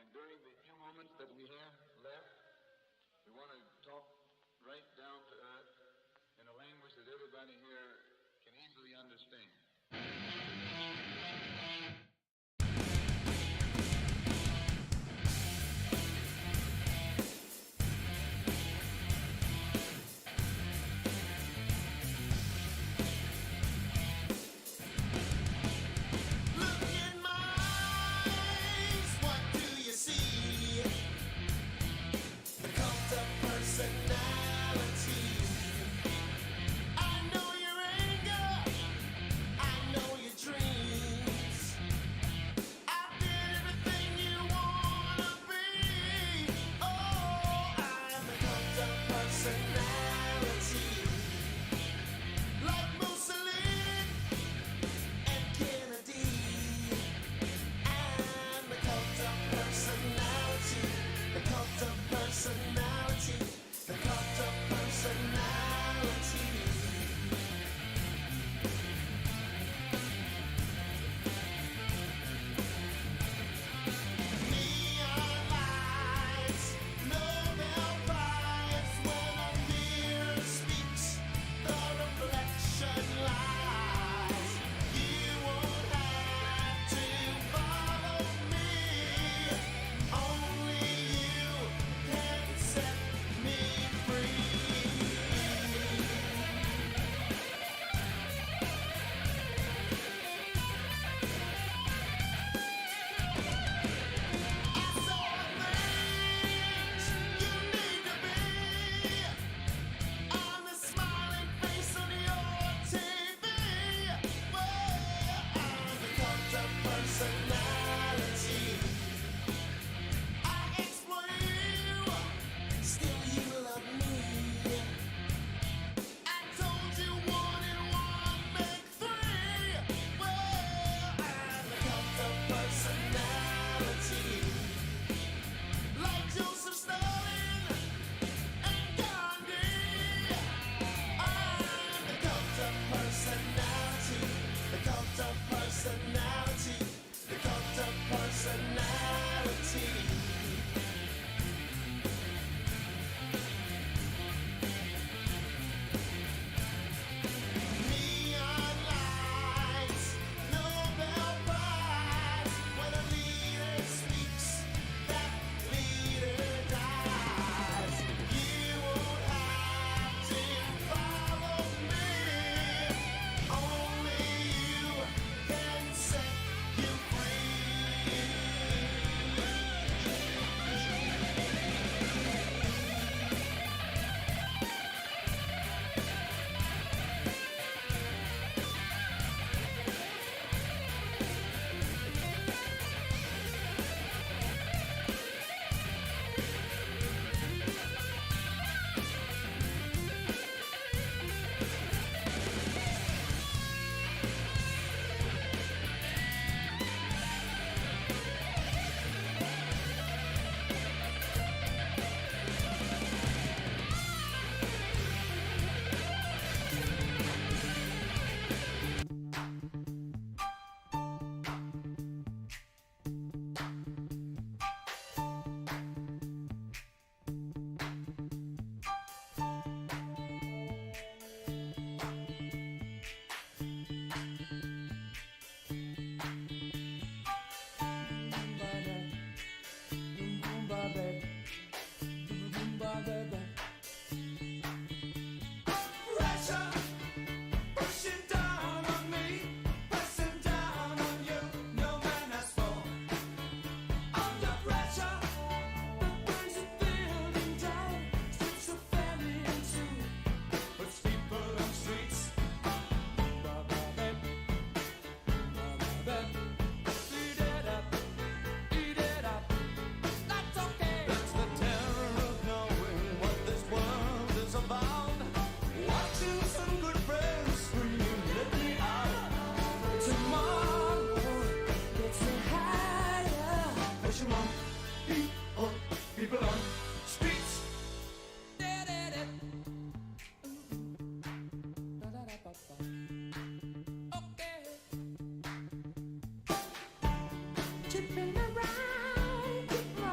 And during the few moments that we have left, we want to talk right down to earth in a language that everybody here can easily understand. Chipping around, keep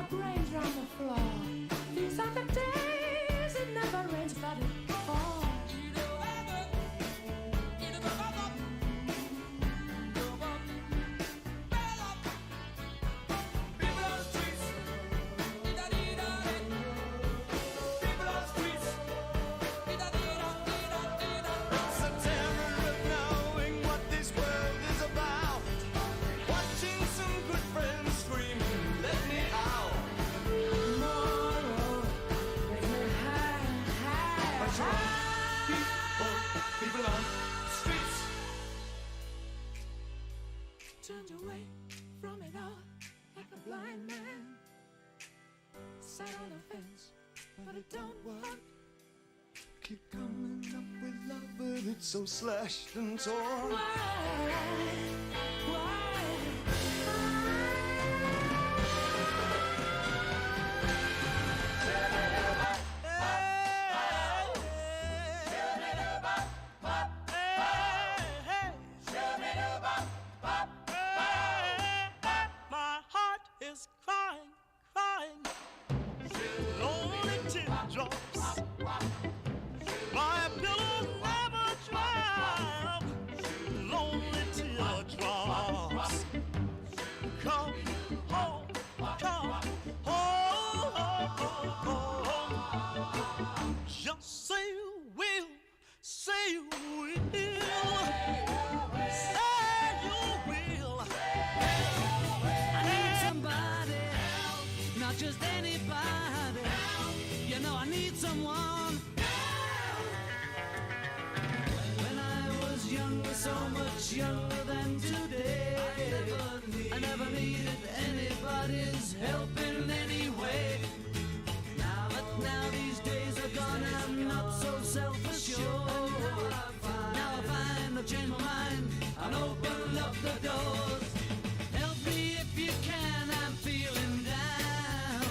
it don't work. Keep coming up with love, but it's so slashed and torn. My heart is crying, crying, lonely teardrops. My pillow never dry, lonely teardrops. Come home, come home. Just say you will, say you will, say you will. I need somebody, not just anybody. You know I need someone. When I was younger, so much younger than today, I never needed anybody's help in any way. But now these days are gone, I'm not so self-assured. Now I find I've changed my mind and opened up the doors. Help me if you can, I'm feeling down,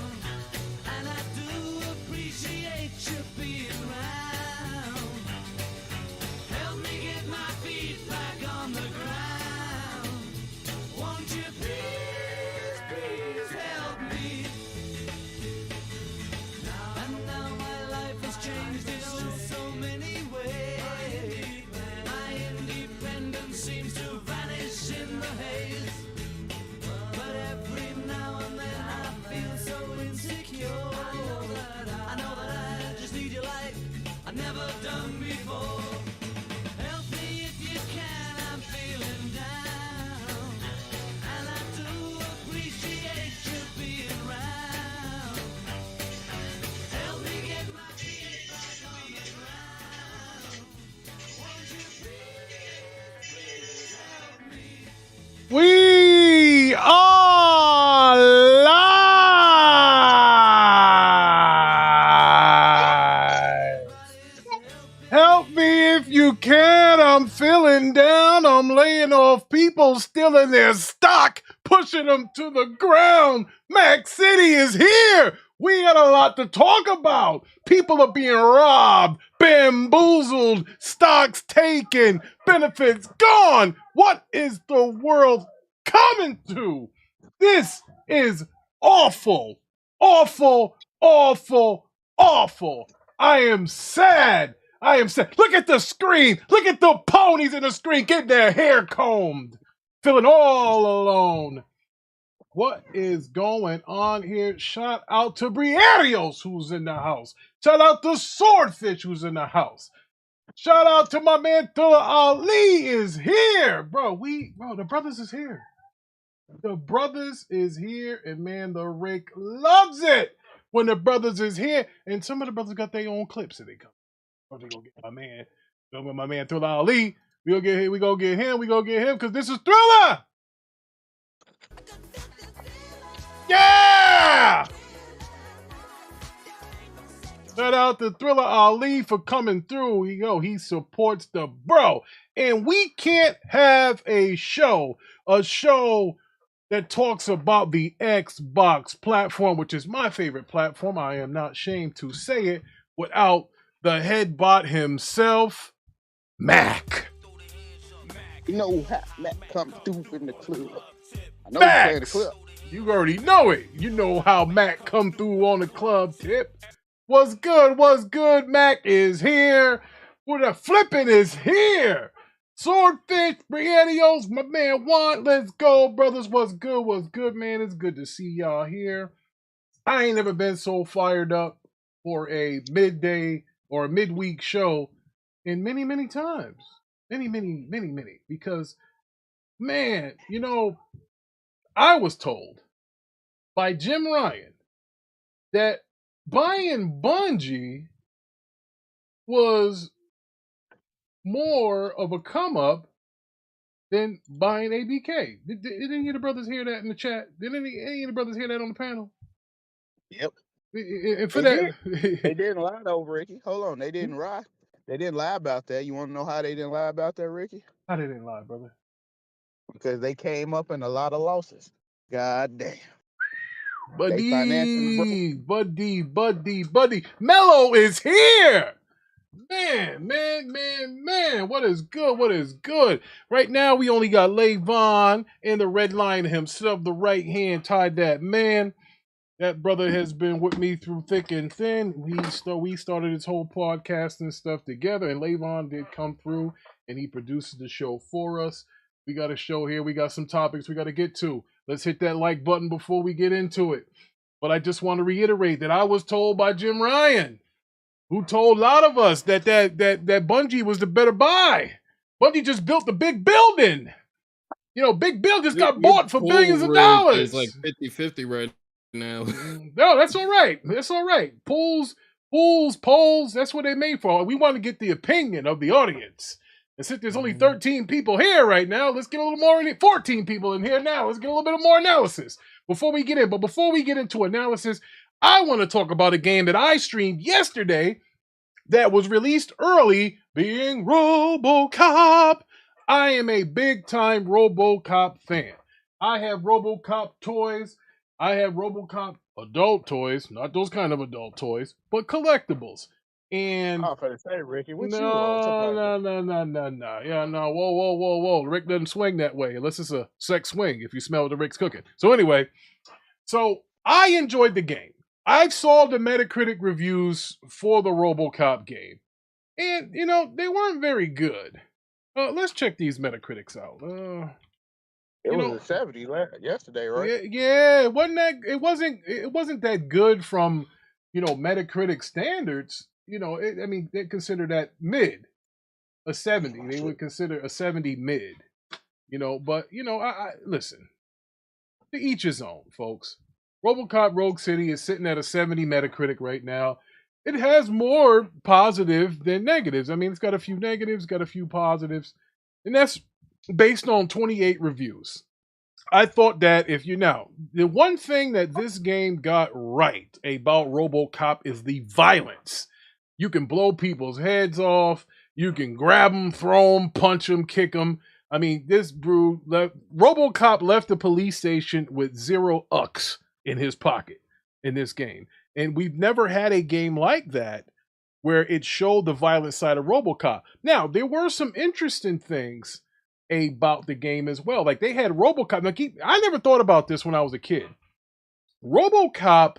and I do appreciate you being around. Help me get my feet back on the ground. Won't you please, please help me? And now my life has changed in so many ways. My independence seems to vanish in the haze. But every now and then I feel so insecure. I know that I just need you like I've never done before. Help me if you can, I'm feeling down, and I do appreciate you being around. Help me get my feet back on the ground. Won't you please help me? We are live. Help me if you can. I'm feeling down. I'm laying off people stealing their stock, pushing them to the ground. Mac City is here. We got a lot to talk about. People are being robbed, bamboozled, stocks taken, benefits gone. What is the world coming to? This is awful, awful, awful, awful. I am sad. I am sad. Look at the screen. Look at the ponies in the screen getting their hair combed. Feeling all alone. What is going on here? Shout out to Briarios, who's in the house. Shout out to Swordfish, who's in the house. Shout out to my man Tula Ali is here. Bro, the brothers is here. The brothers is here, and man, the Rick loves it when the brothers is here. And some of the brothers got their own clips that they come. Oh, they gonna get my man. Go get my man Thriller Ali. We gonna get him. We gonna get him because this is Thriller. Yeah! Shout out to Thriller Ali for coming through. He supports the bro. And we can't have a show that talks about the Xbox platform, which is my favorite platform. I am not ashamed to say it, without the head bot himself, Mac. You know how Mac come through in the club. I know he's playing the club. You already know it. You know how Mac come through on the club tip. What's good? What's good? Mac is here. What the flipping is here. Swordfish, Brianios, my man Juan. Let's go, brothers. What's good? What's good, man? It's good to see y'all here. I ain't never been so fired up for a midday or a midweek show in many, many times. Many. Because, man, I was told by Jim Ryan that buying Bungie was more of a come up than buying ABK. Did any of the brothers hear that in the chat? Did any of the brothers hear that on the panel? Yep. And for They did. They that, didn't lie though, Ricky. Hold on, they didn't lie. They didn't lie about that. You want to know how they didn't lie about that, Ricky? I didn't lie, brother. Because they came up in a lot of losses. God damn. They financially broke. Buddy. Mello is here. Man. What is good? What is good? Right now, we only got Levon and the red line himself, the right hand tied that man. That brother has been with me through thick and thin. We started this whole podcast and stuff together, and Levon did come through and he produces the show for us. We got a show here. We got some topics we got to get to. Let's hit that like button before we get into it. But I just want to reiterate that I was told by Jim Ryan, who told a lot of us that Bungie was the better buy. Bungie just built the big building. You know, big buildings got bought for billions of dollars. It's like 50-50 right now. No, that's all right. That's all right. Polls, polls, that's what they made for. We want to get the opinion of the audience. And since there's only 13 people here right now, let's get a little more in it. 14 people in here now. Let's get a little bit more analysis before we get in. But before we get into analysis, I want to talk about a game that I streamed yesterday that was released early, being RoboCop. I am a big-time RoboCop fan. I have RoboCop toys. I have RoboCop adult toys, not those kind of adult toys, but collectibles. And I was gonna say, Ricky, what no. Yeah, no. Whoa. Rick doesn't swing that way unless it's a sex swing. If you smell the Rick's cooking. So anyway, I enjoyed the game. I saw the Metacritic reviews for the RoboCop game, and they weren't very good. Let's check these Metacritics out. It was a 70 yesterday, right? Yeah, it wasn't that good from Metacritic standards. They consider that mid, a 70. They would consider a 70 mid. But I listen. To each his own, folks. RoboCop Rogue City is sitting at a 70 Metacritic right now. It has more positive than negatives. I mean, it's got a few negatives, got a few positives, and that's based on 28 reviews. I thought that the one thing that this game got right about RoboCop is the violence. You can blow people's heads off. You can grab them, throw them, punch them, kick them. I mean, RoboCop left the police station with 0 UCs in his pocket in this game. And we've never had a game like that where it showed the violent side of RoboCop. Now, there were some interesting things about the game as well. Like, they had RoboCop. Now, I never thought about this when I was a kid. RoboCop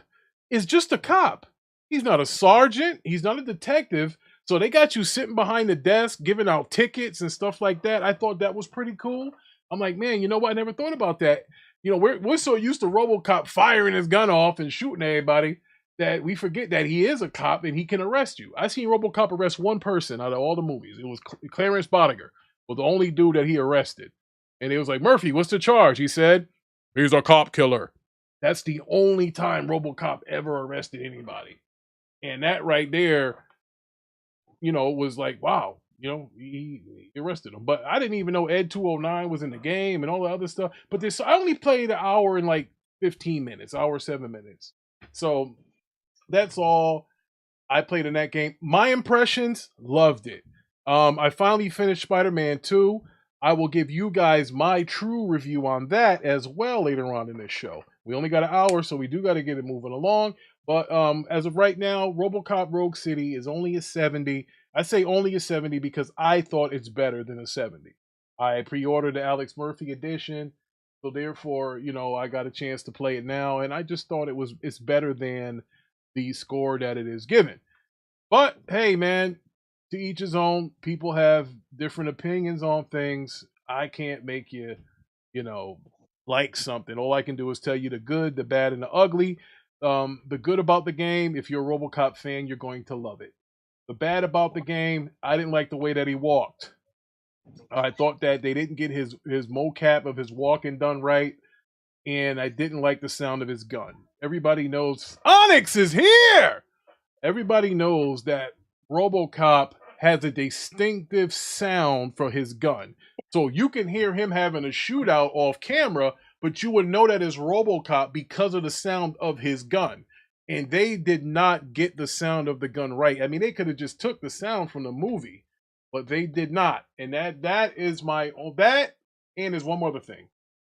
is just a cop. He's not a sergeant. He's not a detective. So they got you sitting behind the desk, giving out tickets and stuff like that. I thought that was pretty cool. I'm like, man, you know what? I never thought about that. We're so used to RoboCop firing his gun off and shooting everybody that we forget that he is a cop and he can arrest you. I seen RoboCop arrest one person out of all the movies. It was Clarence Bodiger, was the only dude that he arrested. And it was like, Murphy, what's the charge? He said, he's a cop killer. That's the only time RoboCop ever arrested anybody. And that right there, was like, wow, he arrested him. But I didn't even know Ed 209 was in the game and all the other stuff. But I only played an hour and like 15 minutes, hour 7 minutes. So that's all I played in that game. My impressions, loved it. I finally finished Spider-Man 2. I will give you guys my true review on that as well later on in this show. We only got an hour, so we do got to get it moving along. But as of right now, RoboCop Rogue City is only a 70. I say only a 70 because I thought it's better than a 70. I pre-ordered the Alex Murphy edition, so therefore, I got a chance to play it now, and I just thought it's better than the score that it is given. But hey, man, to each his own. People have different opinions on things. I can't make you, like something. All I can do is tell you the good, the bad, and the ugly. The good about the game, if you're a RoboCop fan, you're going to love it. The bad about the game, I didn't like the way that he walked. I thought that they didn't get his mocap of his walking done right, and I didn't like the sound of his gun. Everybody knows Onyx is here! Everybody knows that RoboCop has a distinctive sound for his gun. So you can hear him having a shootout off camera, but you would know that it's RoboCop because of the sound of his gun. and they did not get the sound of the gun right. I mean, they could have just took the sound from the movie, but they did not. And that is that. And there's one more other thing.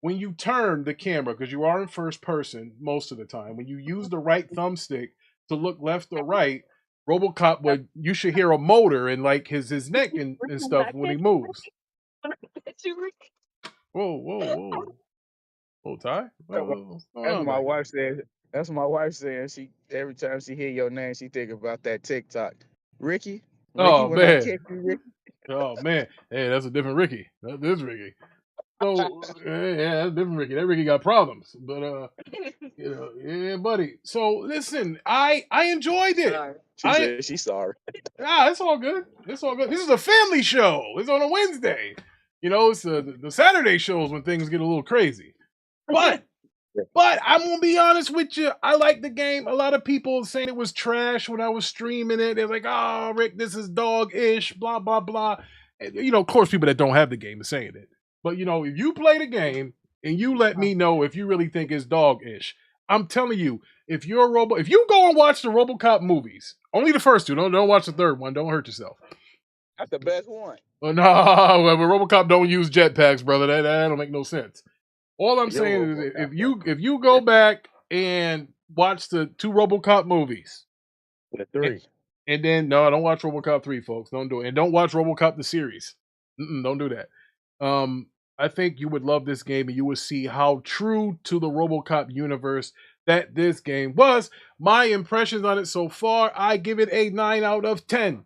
When you turn the camera, because you are in first person most of the time, when you use the right thumbstick to look left or right, RoboCop you should hear a motor and like his neck and stuff when he moves. Whoa. Oh, Ty? That's my wife saying. That's my wife saying. She every time she hear your name, she think about that TikTok. Ricky, Oh, when I man. catch you, Ricky. Oh, man. Hey, that's a different Ricky. That is Ricky. So, yeah, that's different Ricky. That Ricky got problems. But, yeah, buddy. So, listen, I enjoyed it. She said she's sorry. It's all good. It's all good. This is a family show. It's on a Wednesday. It's the Saturday shows when things get a little crazy. But I'm gonna be honest with you. I like the game. A lot of people saying it was trash when I was streaming it. They're like, "Oh, Rick, this is dog-ish." Blah blah blah. And, of course, people that don't have the game are saying it. But if you play the game and you let me know if you really think it's dog-ish, I'm telling you, if you go and watch the RoboCop movies, only the first two. Don't watch the third one. Don't hurt yourself. That's the best one. No, but RoboCop don't use jetpacks, brother. That don't make no sense. All I'm saying is if you go back and watch the 2 RoboCop movies, the 3, and then don't watch RoboCop 3, folks. Don't do it, and don't watch RoboCop the series. Don't do that. I think you would love this game, and you will see how true to the RoboCop universe that this game was. My impressions on it so far, I give it a 9 out of 10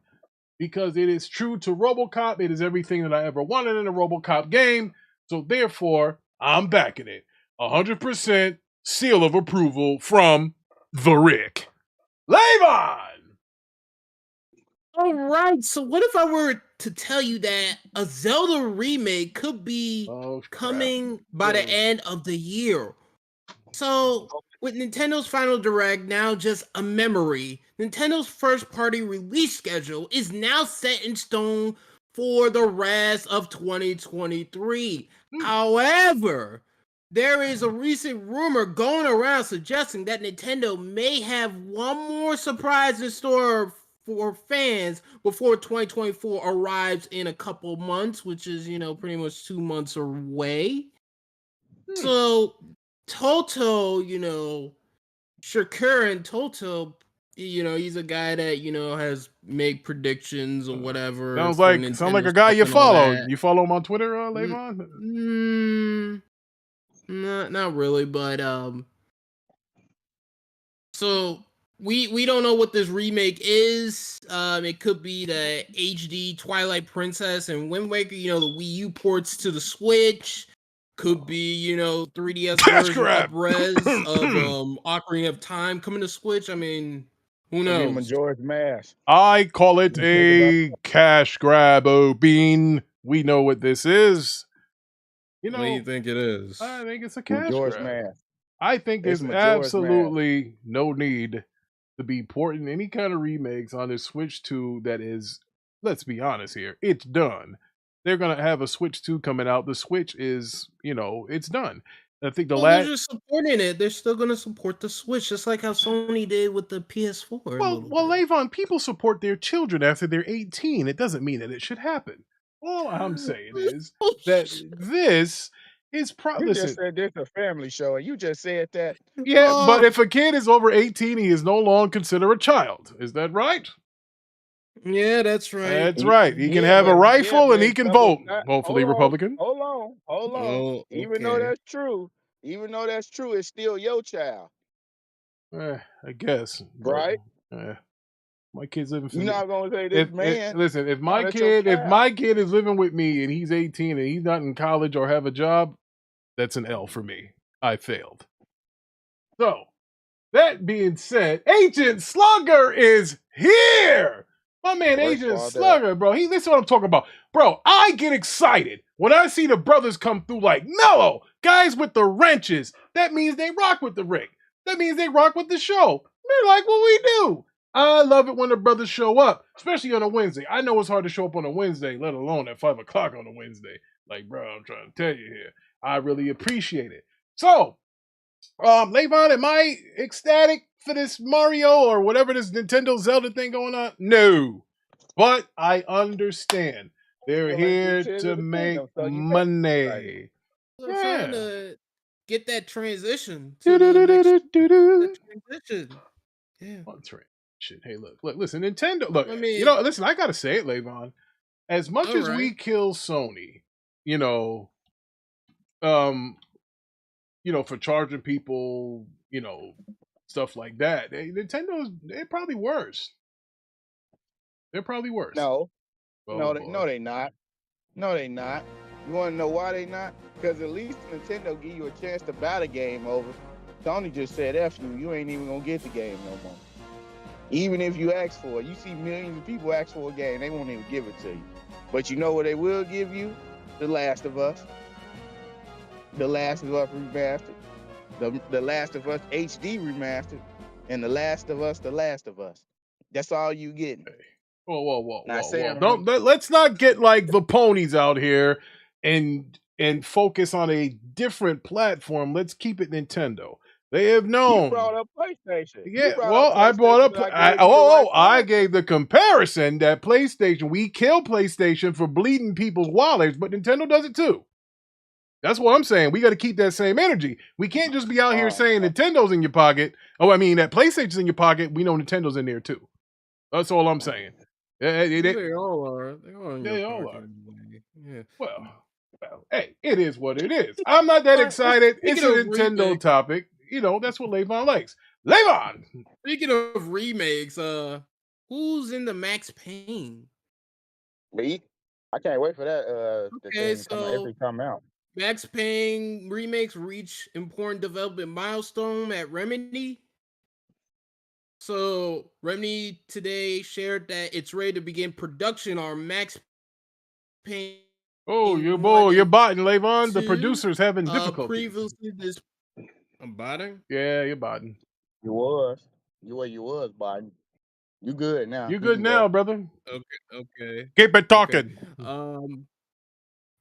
because it is true to RoboCop. It is everything that I ever wanted in a RoboCop game. So therefore, I'm backing it. 100% seal of approval from the Rick. Levon! All right, so what if I were to tell you that a Zelda remake could be coming by the end of the year? So, with Nintendo's final direct now just a memory, Nintendo's first-party release schedule is now set in stone for the rest of 2023. However, there is a recent rumor going around suggesting that Nintendo may have one more surprise in store for fans before 2024 arrives in a couple months, which is, pretty much 2 months away. So, Toto, Shakur and Toto, he's a guy that, has made predictions or whatever. Sounds like a guy you follow. You follow him on Twitter, Levon? Not really, but so we don't know what this remake is. It could be the HD Twilight Princess and Wind Waker, the Wii U ports to the Switch. Could be, 3DS version up-res of Ocarina of Time coming to Switch. I mean, who knows? Majora's Mask. I call it a cash grab, Bean. We know what this is. What do you think it is? I think it's a cash Majora's grab. Mask. I think there's absolutely no need to be porting any kind of remakes on this Switch 2 that is, let's be honest here, it's done. They're going to have a Switch 2 coming out. The Switch is, it's done. I think they're just supporting it. They're still going to support the Switch, just like how Sony did with the PS4. Well, Levon, people support their children after they're 18. It doesn't mean that it should happen. All I'm saying is that this is probably. You just said this is a family show, and you just said that. Yeah, but if a kid is over 18, he is no longer considered a child. Is that right? Yeah, that's right. That's right. He can have a rifle and he can vote. Hopefully, Republican. Hold on. Even though that's true, it's still your child. I guess. Right? My kid's living. You're not gonna say this man. Listen, if my kid is living with me and he's 18 and he's not in college or have a job, that's an L for me. I failed. So, that being said, Agent Slugger is here. My man, Agent Slugger, bro. This is what I'm talking about. Bro, I get excited when I see the brothers come through like Mellow, guys with the wrenches. That means they rock with the Rick. That means they rock with the show. They're like what we do. I love it when the brothers show up, especially on a Wednesday. I know it's hard to show up on a Wednesday, let alone at 5 o'clock on a Wednesday. Like, bro, I'm trying to tell you here. I really appreciate it. So, Levon, am I ecstatic? for this Mario or whatever this Nintendo Zelda thing going on? No. But I understand. They're here to make money. They're trying to get that transition to the next transition. Yeah. Shit. Hey, look, listen, Nintendo. Look, I mean, listen, I gotta say it, Levon. As much as we kill Sony, for charging people, stuff like that, they're probably worse. They're probably worse. No, they not. No, they not. You want to know why they not? Because at least Nintendo give you a chance to buy the game over. Sony just said, F you, you ain't even going to get the game no more. Even if you ask for it. You see millions of people ask for a game, they won't even give it to you. But you know what they will give you? The Last of Us. The Last of Us Remastered. The Last of Us HD Remastered. And The Last of Us, The Last of Us. That's all you getting. Whoa. Let's not get like the ponies out here and focus on a different platform. Let's keep it Nintendo. They have known. You brought up PlayStation. Yeah, I brought up. I gave the comparison that PlayStation. We kill PlayStation for bleeding people's wallets, but Nintendo does it too. That's what I'm saying. We got to keep that same energy. We can't just be out here saying Nintendo's in your pocket. Oh, I mean that PlayStation's in your pocket. We know Nintendo's in there too. That's all I'm saying. They all are. They all are. Yeah. Well, hey, it is what it is. I'm not that excited. It's a Nintendo topic. That's what Levon likes. Levon! Speaking of remakes, who's in the Max Payne? Me? I can't wait for that to come out. Max Payne remakes reach important development milestone at Remedy. So Remedy today shared that it's ready to begin production on Max Payne. Oh, you're botting, Levon. The producers having difficulties. I'm botting? Yeah, you're botting. You was botting. You good now. You good now, brother. Okay. Keep it talking. Okay.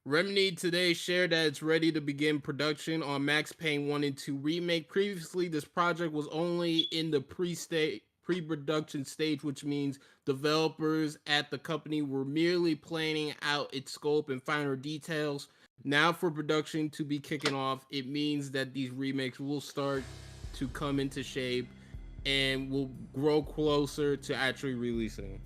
Remedy today shared that it's ready to begin production on Max Payne 1 and 2 Remake. Previously, this project was only in the pre-production stage, which means developers at the company were merely planning out its scope and finer details. Now for production to be kicking off, it means that these remakes will start to come into shape and will grow closer to actually releasing.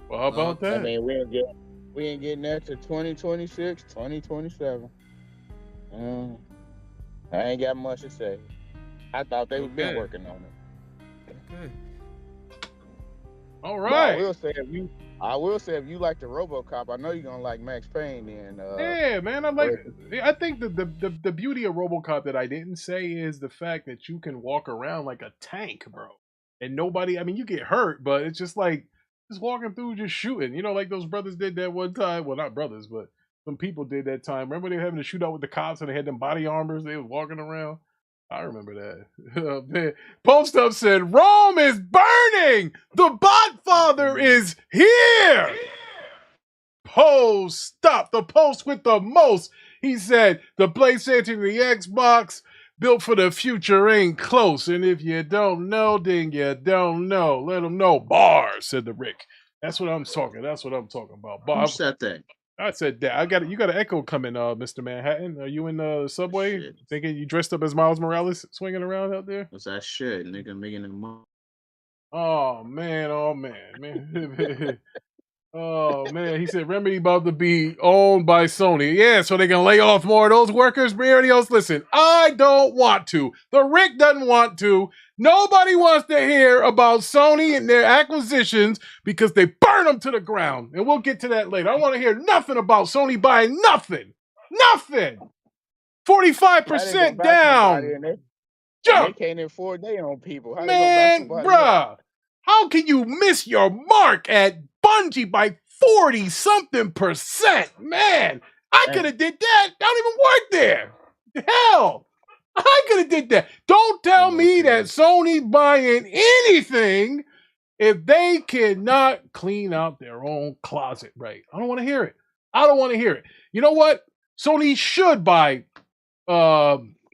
Well, how about that? I mean, we ain't getting that to 2026, 2027. I ain't got much to say. I thought they would been working on it. Okay. All right. I will say if you like the RoboCop, I know you're gonna like Max Payne. Then yeah, man, I think the beauty of RoboCop that I didn't say is the fact that you can walk around like a tank, bro, and nobody. I mean, you get hurt, but it's just like just walking through, just shooting. Like those brothers did that one time. Well, not brothers, but some people did that time. Remember they were having to shoot out with the cops and they had them body armors. They was walking around. I remember that. Man. Post Up said, Rome is burning! The Botfather is here! Post Up, the post with the most. He said, the PlayStation and the Xbox built for the future ain't close. And if you don't know, then you don't know. Let them know. Bars, said the Rick. That's what I'm talking. That's what I'm talking about. Who said that? I said that. You got an echo coming, Mr. Manhattan. Are you in the subway? Shit. Thinking you dressed up as Miles Morales swinging around out there? What's that shit, nigga? Making them up. Oh man. Oh man. He said Remedy about to be owned by Sony. Yeah, so they can lay off more of those workers. Everybody else, listen, I don't want to. The Rick doesn't want to. Nobody wants to hear about Sony and their acquisitions because they burn them to the ground. And we'll get to that later. I want to hear nothing about Sony buying nothing. Nothing. 45% down. Jump. They can't afford their own people. How man, bruh. How can you miss your mark at Bungie by 40-something%? Man, I could have did that. I don't even work there. Hell. I could have did that. Don't tell me that Sony's buying anything if they cannot clean out their own closet, right? I don't want to hear it. I don't want to hear it. You know what? Sony should buy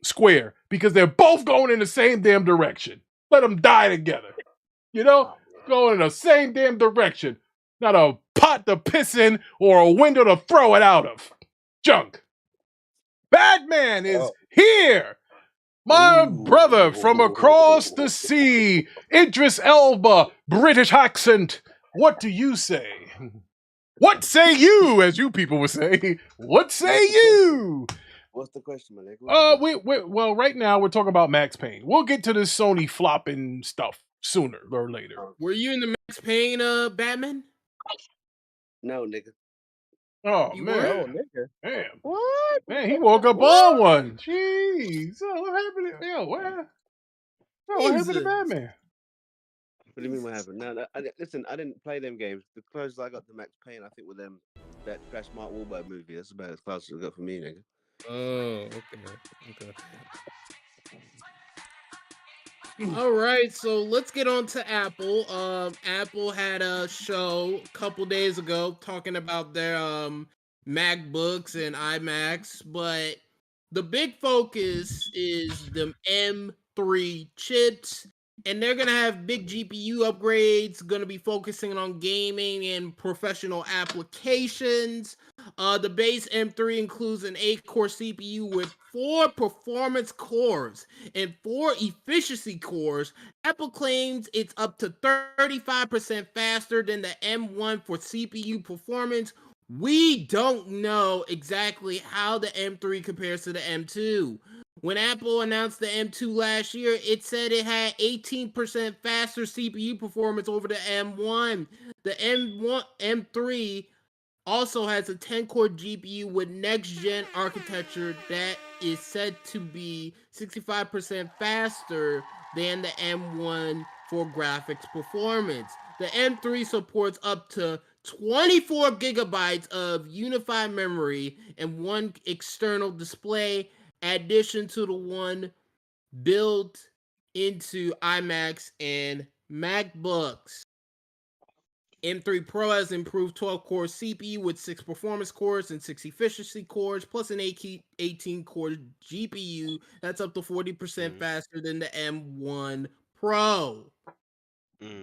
Square because they're both going in the same damn direction. Let them die together. You know, going in the same damn direction. Not a pot to piss in or a window to throw it out of. Junk. Batman is here. My brother from across the sea, Idris Elba, British accent. What do you say? What say you, as you people would say? What say you? What's the question, man? Well, right now we're talking about Max Payne. We'll get to this Sony flopping stuff sooner or later. Were you in the Max Payne Batman? No, nigga. Oh, You man. were? Oh, nigga. Damn. What? Man, he woke up on one. Jeez. Oh, what happened to what happened to Batman? What do you mean what happened? No, listen, I didn't play them games. The closest I got to Max Payne, I think, with them, that Mark Wahlberg movie. That's about as close as I got for me, nigga. Oh, okay. All right, so let's get on to Apple. Apple had a show a couple days ago talking about their MacBooks and iMacs, but the big focus is the M3 chips, and they're gonna have big GPU upgrades, gonna be focusing on gaming and professional applications. The base M3 includes an 8-core CPU with 4 performance cores and 4 efficiency cores. Apple claims it's up to 35% faster than the M1 for CPU performance. We don't know exactly how the M3 compares to the M2. When Apple announced the M2 last year, it said it had 18% faster CPU performance over the M1. The M3 also has a 10-core GPU with next-gen architecture that is said to be 65% faster than the M1 for graphics performance. The M3 supports up to 24 gigabytes of unified memory and 1 external display, addition to the one built into iMacs and MacBooks. M3 Pro has improved 12-core CPU with 6 performance cores and 6 efficiency cores, plus an 18-core GPU that's up to 40% faster than the M1 Pro.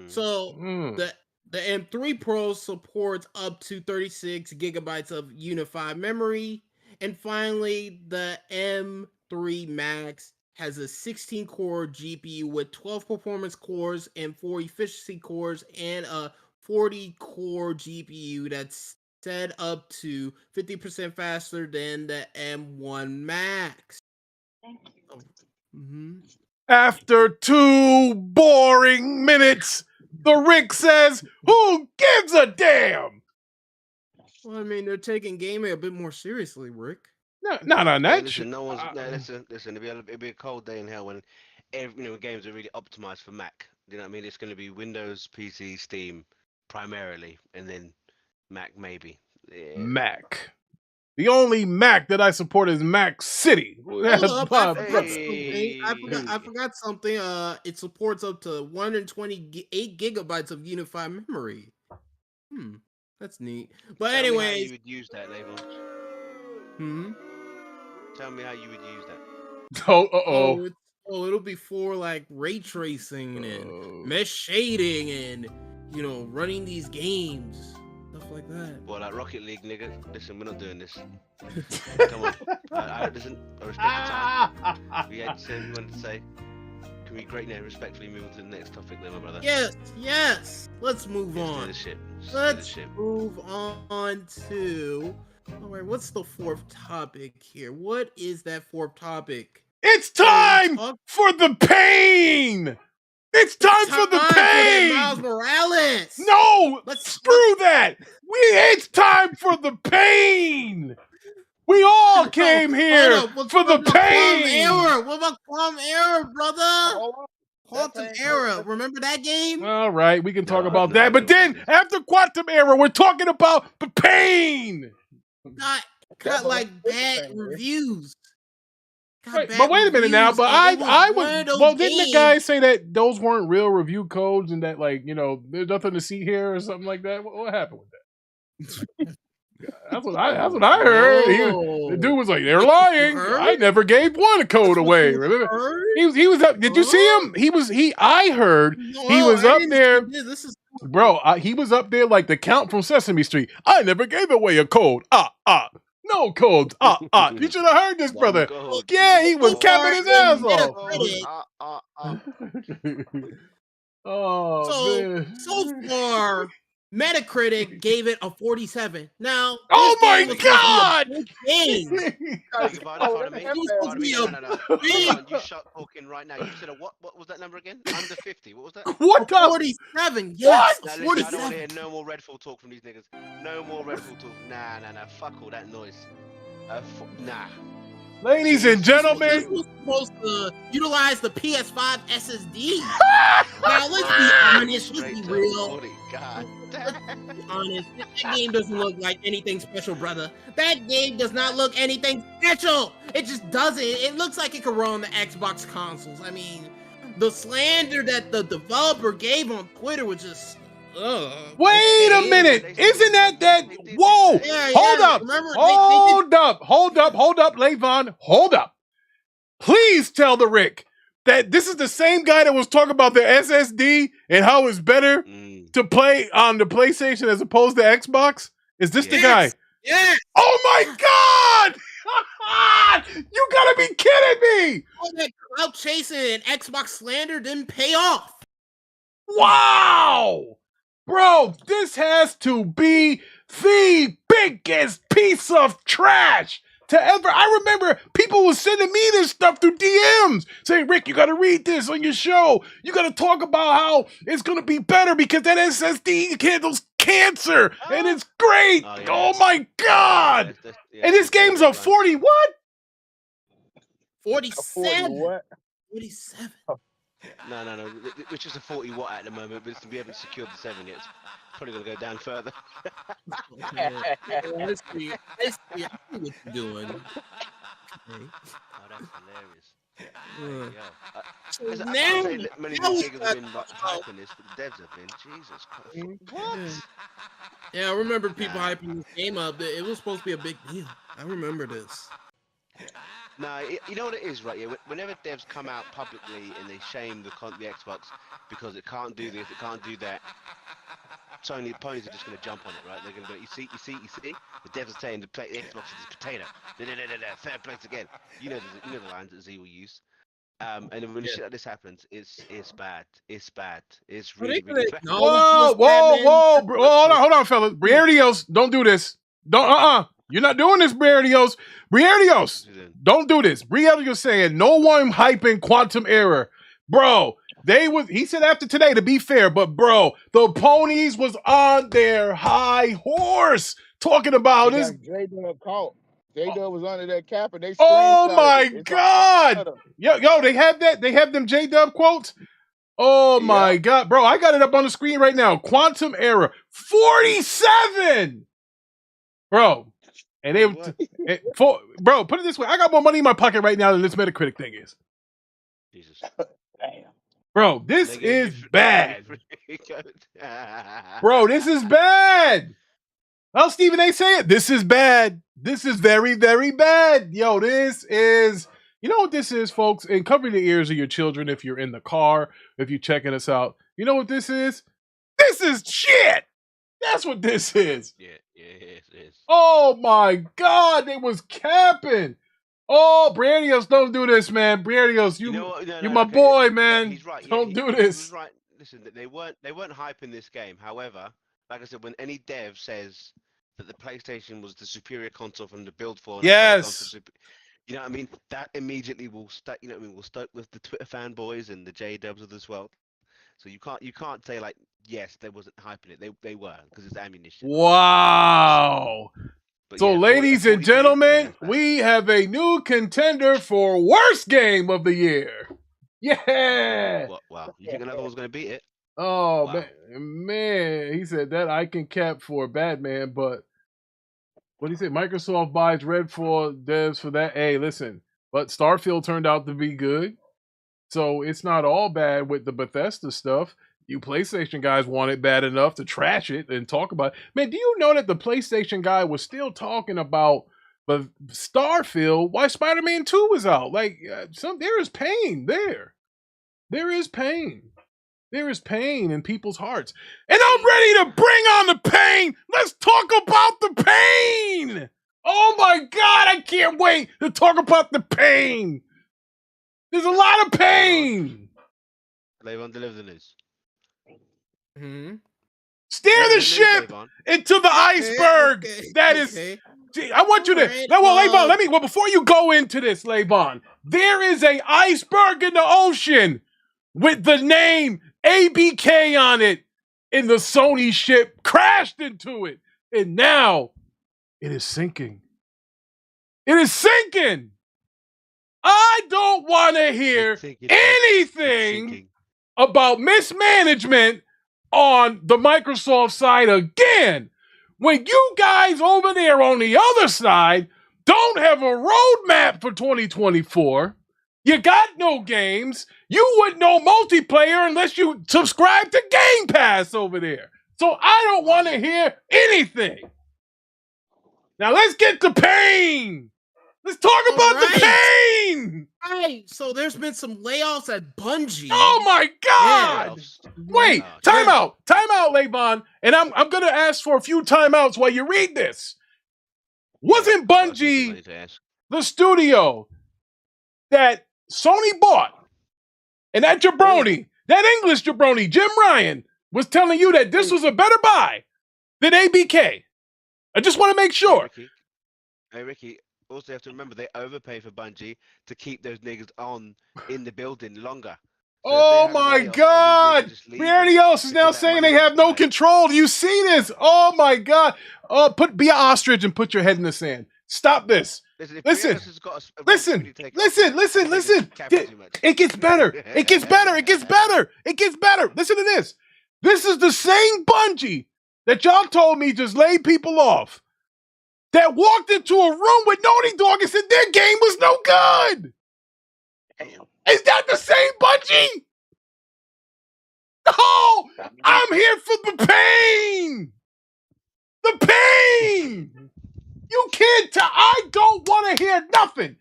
So the M3 Pro supports up to 36 gigabytes of unified memory. And finally, the M3 Max has a 16-core GPU with 12 performance cores and 4 efficiency cores and a 40-core GPU that's set up to 50% faster than the M1 Max. Thank you. After 2 boring minutes, the Rick says, "Who gives a damn?" Well, I mean, they're taking gaming a bit more seriously, Rick. Not on that. Listen, no one's. Listen. It'll be a cold day in hell when games are really optimized for Mac. You know what I mean? It's going to be Windows, PC, Steam, primarily, and then Mac maybe. Yeah. Mac. The only Mac that I support is Mac City. I forgot something. It supports up to 128 gigabytes of unified memory. That's neat. But anyways, you would use that, Label. Tell me how you would use that. It'll be for like ray tracing and mesh shading and running these games. Stuff like that. Well, like Rocket League, nigga. Listen, we're not doing this. Come on. I respect the time. We had something you wanted to say. Can we respectfully move on to the next topic then, my brother? Yes. Let's move on. Let's move on to... Alright, what's the 4th topic here? What is that 4th topic? It's time for the pain! It's time for the pain! For Miles Morales! No! Screw that! It's time for the pain! We all came here for the pain! What about Quantum Error, brother? Quantum Error. Remember that game? All right, we can talk about that. But then, after Quantum Error, we're talking about the pain! Got like bad reviews. But wait a minute now. But I would. Well, didn't the guy say that those weren't real review codes and that there's nothing to see here or something like that? What happened with that? That's what I heard. The dude was like, "They're lying. I never gave one code away." Remember? He was up. Did you see him? I heard he was up there. This is bro. He was up there like the Count from Sesame Street. I never gave away a code. No codes. You should have heard this, brother. Yeah, he was capping his ass off. Man. So far, Metacritic gave it a 47. Now, oh my god! You shut talking right now. You said what was that number again? Under 50. What was that? What? 47. Yes. Now, listen, I don't want to hear no more Redfall talk from these niggas. No more Redfall talk. Nah. Fuck all that noise. Nah. Ladies and gentlemen, this was supposed to utilize the PS5 SSD. Now let's be honest, let's be real. God. Honest, that game doesn't look like anything special, brother. That game does not look anything special. It just doesn't. It looks like it could run on the Xbox consoles. I mean, the slander that the developer gave on Twitter was just. Wait a minute! Isn't that? Whoa! Yeah, hold up! Remember, Hold up, Levon. Hold up! Please tell the Rick that this is the same guy that was talking about the SSD and how it's better to play on the PlayStation as opposed to Xbox. Is this the guy? Yes. Oh my God! You gotta be kidding me! All that clout chasing and Xbox slander didn't pay off. Wow! Bro, this has to be the biggest piece of trash to ever. I remember people were sending me this stuff through DMs saying, Rick, you got to read this on your show. You got to talk about how it's going to be better because that SSD handles cancer and it's great. Oh my God. And this game's a 40 what? 47. What? 47. No. Which is a 40 watt at the moment, but we haven't secured the 7 yet. It's probably going to go down further. I see what you're doing. Okay. Oh, that's So I now, say that many niggas have been hyping this, but the devs have been. Jesus Christ. What? Yeah, I remember people hyping this game up. It was supposed to be a big deal. I remember this. No, you know what it is, right? Yeah, whenever devs come out publicly and they shame the Xbox because it can't do this, it can't do that, Sony opponents are just going to jump on it, right? They're going to go, you see? The devs are saying the Xbox is this potato. Third place again. You know the lines that Z will use. And then when shit like this happens, it's bad. It's bad. It's really bad. Whoa, bro. Hold on, fellas. Briardios, don't do this. You're not doing this, Briardios. Briardios, don't do this. Briardios saying no one hyping Quantum Error. Bro, he said after today, to be fair, but bro, the ponies was on their high horse talking about this. J-Dub caught. J-Dub was under that cap and they oh my God. Yo, they have that. They have them J-Dub quotes. Oh my God, bro, I got it up on the screen right now. Quantum Error, 47. Bro. And bro, put it this way. I got more money in my pocket right now than this Metacritic thing is. Jesus. Damn. Bro, this is bad. Bro, this is bad. Well, Stephen A. say it. This is bad. This is very, very bad. Yo, this is, you know what this is, folks? And cover the ears of your children if you're in the car, if you're checking us out. You know what this is? This is shit. That's what this is. Yeah, it is. Oh my God, they was capping. Oh, Briardios, don't do this, man. Briardios, you're my boy, man. He's right. Don't do this. He's right. Listen, they weren't hyping this game. However, like I said, when any dev says that the PlayStation was the superior console from the build for, yes, you know what I mean, that immediately will start. You know what I mean, will start with the Twitter fanboys and the J-Dubs of this world. So you can't say like, yes, they wasn't hyping it. They were, because it's ammunition. Wow. But so, ladies and gentlemen, we have a new contender for worst game of the year. Yeah. Wow. You think another one's going to beat it? Oh, wow. Man. He said that I can cap for Batman, but what did he say? Microsoft buys Redfall devs for that. Hey, listen, but Starfield turned out to be good. So it's not all bad with the Bethesda stuff. You PlayStation guys want it bad enough to trash it and talk about it. Man, do you know that the PlayStation guy was still talking about the Starfield while Spider-Man 2 was out? Like, there is pain there. There is pain. There is pain in people's hearts. And I'm ready to bring on the pain. Let's talk about the pain. Oh my God, I can't wait to talk about the pain. There's a lot of pain. Levon, deliver the news. Mm-hmm. Steer the ship into the iceberg. That is. I want you to. Well, before you go into this, Levon, there is an iceberg in the ocean with the name ABK on it, and the Sony ship crashed into it, and now it is sinking. It is sinking. I don't want to hear anything about mismanagement on the Microsoft side again. When you guys over there on the other side don't have a roadmap for 2024, you got no games, you wouldn't know multiplayer unless you subscribe to Game Pass over there. So I don't want to hear anything. Now let's get to Payne. Let's talk about the pain. Right. So there's been some layoffs at Bungie. Oh my God! Yeah. Wait, time out, Levon, and I'm gonna ask for a few timeouts while you read this. Wasn't Bungie the studio that Sony bought, and that jabroni, that English jabroni, Jim Ryan, was telling you that this was a better buy than ABK? I just want to make sure. Hey Ricky. Also, you have to remember they overpay for Bungie to keep those niggas on in the building longer. So oh my God! Everybody else is now saying they have no control. Do you see this? Oh my God! Be an ostrich and put your head in the sand. Stop this. Listen. It gets better. It gets better. Listen to this. This is the same Bungie that y'all told me just laid people off, that walked into a room with Naughty Dog and said their game was no good. Damn. Is that the same Bungie? No, I'm here for the pain. The pain. You can't tell. I don't want to hear nothing.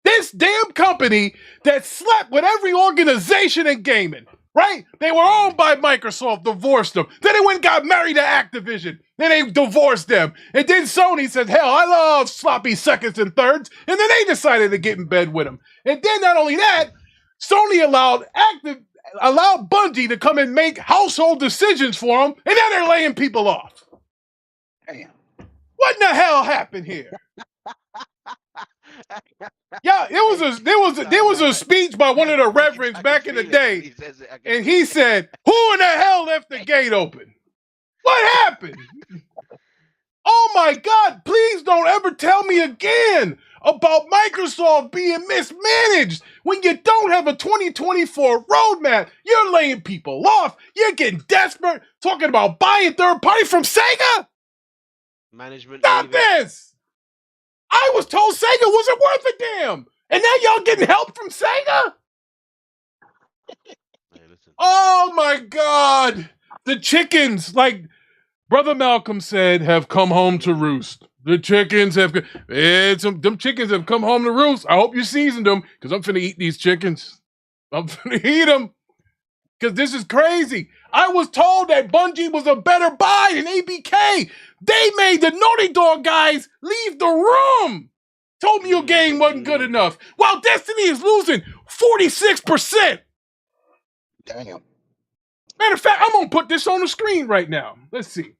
This damn company that slept with every organization in gaming, right? They were owned by Microsoft, divorced them. Then they went and got married to Activision. Then they divorced them. And then Sony said, hell, I love sloppy seconds and thirds. And then they decided to get in bed with them. And then not only that, Sony allowed Bungie to come and make household decisions for them. And now they're laying people off. Damn. What in the hell happened here? Yeah, there was a speech by one of the reverends back in the day, and he said, "Who in the hell left the gate open? What happened?" Oh my God! Please don't ever tell me again about Microsoft being mismanaged when you don't have a 2024 roadmap. You're laying people off. You're getting desperate, talking about buying third party from Sega. Management. Stop this! I was told Sega wasn't worth a damn, and now y'all getting help from Sega? Hey, oh my God! The chickens, like Brother Malcolm said, have come home to roost. The chickens have, them chickens have come home to roost. I hope you seasoned them, because I'm finna eat these chickens. I'm finna eat them, because this is crazy. I was told that Bungie was a better buy than ABK. They made the Naughty Dog guys leave the room. Told me your game wasn't good enough. While Destiny is losing 46%. Damn. Matter of fact, I'm going to put this on the screen right now. Let's see.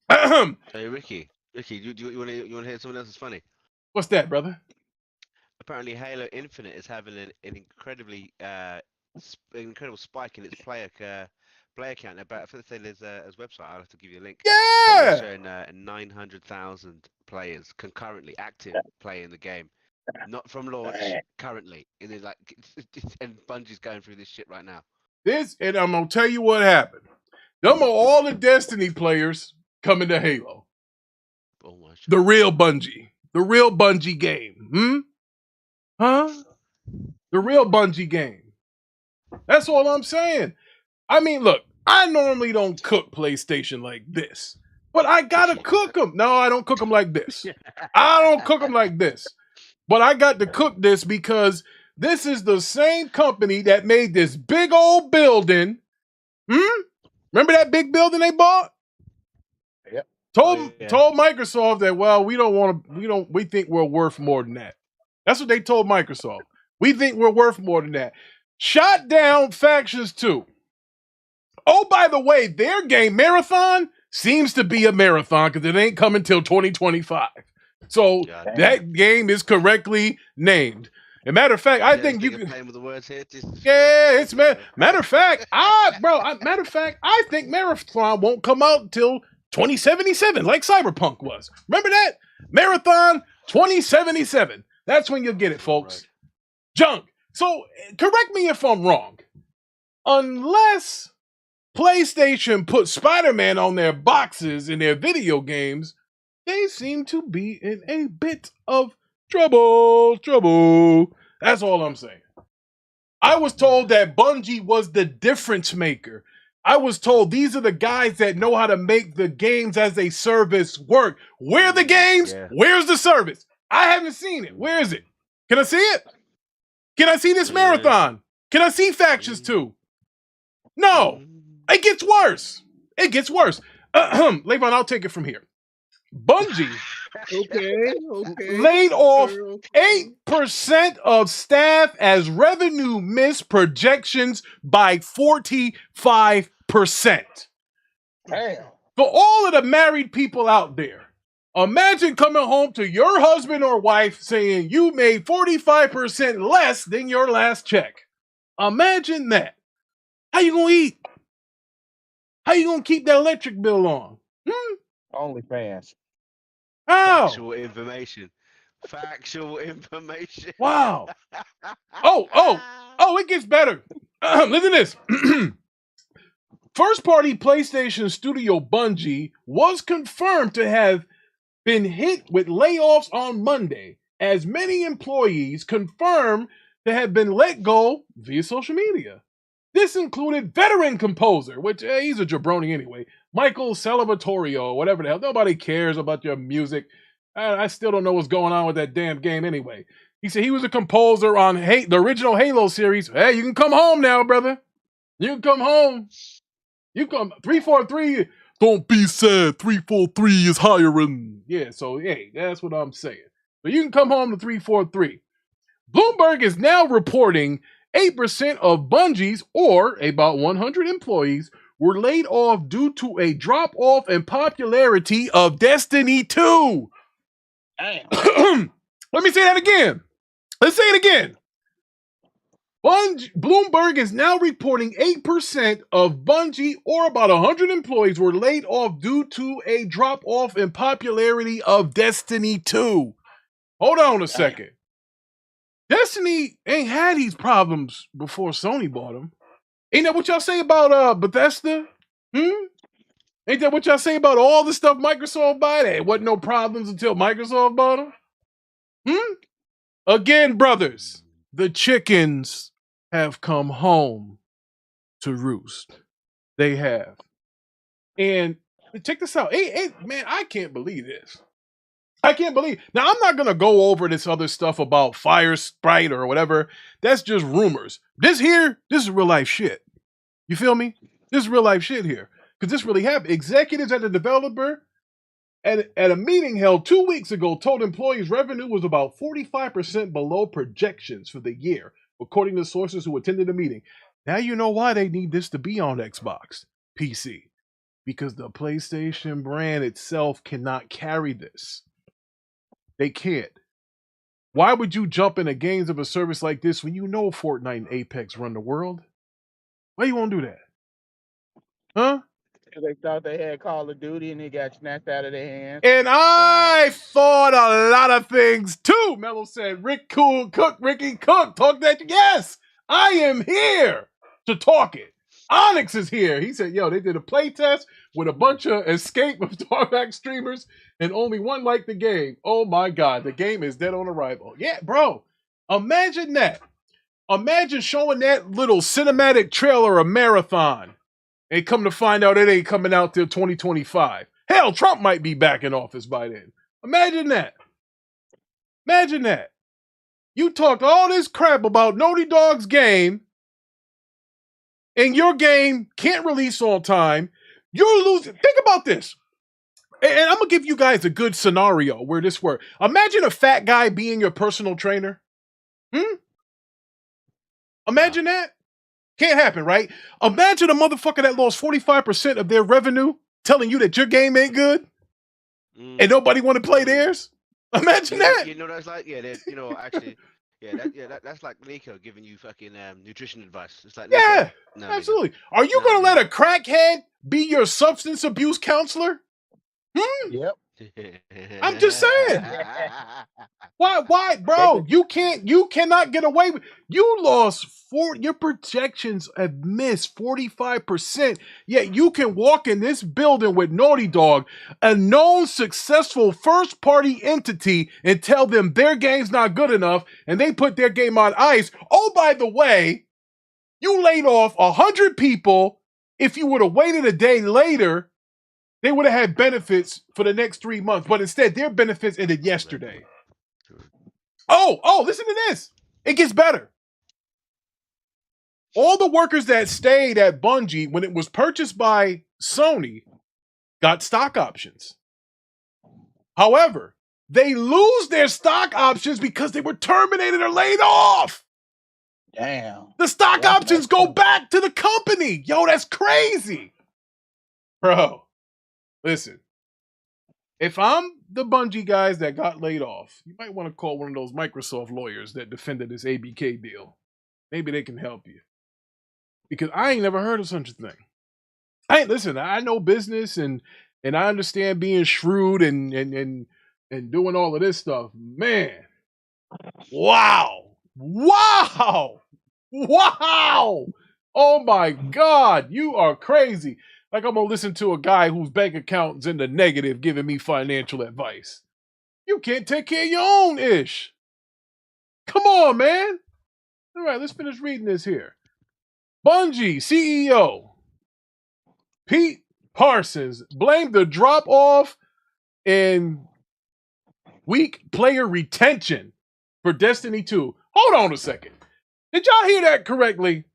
Hey, Ricky, you want to hear something else that's funny? What's that, brother? Apparently, Halo Infinite is having an incredible spike in its player count. About, if there's a website, I'll have to give you a link. Yeah! So showing 900,000 players concurrently active playing the game. Not from launch, currently. And then and Bungie's going through this shit right now. And I'm going to tell you what happened. Them are all the Destiny players coming to Halo. Oh my God. The real Bungie game. Huh? The real Bungie game. That's all I'm saying. I mean, look, I normally don't cook PlayStation like this, but I gotta cook them. No, I don't cook them like this. I don't cook them like this. But I got to cook this because this is the same company that made this big old building. Remember that big building they bought? Yep. Told Microsoft that, well, we think we're worth more than that. That's what they told Microsoft. We think we're worth more than that. Shot down Factions 2. Oh, by the way, their game Marathon seems to be a marathon because it ain't coming till 2025. So that game is correctly named. As a matter of fact, I think you can. Playing with the words here. Yeah, it's matter of fact, I think Marathon won't come out until 2077, like Cyberpunk was. Remember that? Marathon 2077. That's when you'll get it, folks. Junk. So correct me if I'm wrong. Unless PlayStation put Spider-Man on their boxes in their video games, they seem to be in a bit of trouble. That's all I'm saying. I was told that Bungie was the difference maker. I was told these are the guys that know how to make the games as a service work. Where are the games? Yeah. Where's the service? I haven't seen it. Where is it? Can I see it? Can I see this marathon? Can I see Factions 2? No. It gets worse. It gets worse. Levon, I'll take it from here. Bungie laid off 8% of staff as revenue missed projections by 45%. Damn. For all of the married people out there, imagine coming home to your husband or wife saying you made 45% less than your last check. Imagine that. How you gonna eat? How you gonna keep that electric bill on? OnlyFans. How? Factual information. Wow. Oh, it gets better. Listen to this. First party PlayStation studio Bungie was confirmed to have been hit with layoffs on Monday, as many employees confirmed to have been let go via social media. This included veteran composer, which he's a jabroni anyway, Michael Salvatorio, whatever the hell. Nobody cares about your music. I still don't know what's going on with that damn game anyway. He said he was a composer on the original Halo series. Hey, you can come home now, brother. You can come home. You come 343. Don't be sad. 343 is hiring. Yeah, so hey, that's what I'm saying. So you can come home to 343. Bloomberg is now reporting 8% of Bungie's, or about 100 employees, were laid off due to a drop-off in popularity of Destiny 2. Let me say that again. Let's say it again. Bloomberg is now reporting 8% of Bungie, or about 100 employees, were laid off due to a drop-off in popularity of Destiny 2. Hold on a second. Destiny ain't had these problems before Sony bought them. Ain't that what y'all say about Bethesda? Ain't that what y'all say about all the stuff Microsoft bought? There wasn't no problems until Microsoft bought them? Again, brothers, the chickens have come home to roost. They have. And check this out. Man, I can't believe this. I can't believe. Now, I'm not going to go over this other stuff about Fire Sprite or whatever. That's just rumors. This is real life shit. You feel me? This is real life shit here. Because this really happened. Executives at the developer at a meeting held 2 weeks ago told employees revenue was about 45% below projections for the year, according to sources who attended the meeting. Now you know why they need this to be on Xbox, PC. Because the PlayStation brand itself cannot carry this. They can't. Why would you jump into games of a service like this when you know Fortnite and Apex run the world? Why you won't do that? Huh? They thought they had Call of Duty and it got snatched out of their hands. And I thought a lot of things too. Mello said, Ricky Cook, talk that. Yes, I am here to talk it. Onyx is here. He said, yo, they did a play test with a bunch of Escape of Tarmac streamers and only one liked the game. Oh my God, the game is dead on arrival. Yeah, bro, imagine that. Imagine showing that little cinematic trailer of Marathon And come to find out it ain't coming out till 2025. Hell, Trump might be back in office by then. Imagine that. Imagine that. You talked all this crap about Naughty Dog's game, and your game can't release on time. You're losing. Think about this. And I'm going to give you guys a good scenario where this works. Imagine a fat guy being your personal trainer. Imagine that. Can't happen, right? Imagine a motherfucker that lost 45% of their revenue telling you that your game ain't good and nobody want to play theirs. Imagine that. You know, that's like, actually, that's like Nico giving you fucking nutrition advice. It's like, yeah, no, absolutely. Are you going to let a crackhead be your substance abuse counselor? Yep. I'm just saying. Why, bro? You cannot get away with. You lost your projections have missed 45%. Yet you can walk in this building with Naughty Dog, a known successful first-party entity, and tell them their game's not good enough, and they put their game on ice. Oh, by the way, you laid off 100 people. If you would have waited a day later, they would have had benefits for the next 3 months, but instead their benefits ended yesterday. Oh, listen to this. It gets better. All the workers that stayed at Bungie when it was purchased by Sony got stock options. However, they lose their stock options because they were terminated or laid off. Damn. The stock options go back to the company. Yo, that's crazy. Bro, listen. If I'm the Bungie guys that got laid off, you might want to call one of those Microsoft lawyers that defended this ABK deal. Maybe they can help you. Because I ain't never heard of such a thing. Listen, I know business and I understand being shrewd and doing all of this stuff. Man. Wow. Oh my God. You are crazy. Like I'm going to listen to a guy whose bank account's in the negative giving me financial advice. You can't take care of your own ish. Come on, man. All right, let's finish reading this here. Bungie CEO Pete Parsons blamed the drop-off in weak player retention for Destiny 2. Hold on a second. Did y'all hear that correctly?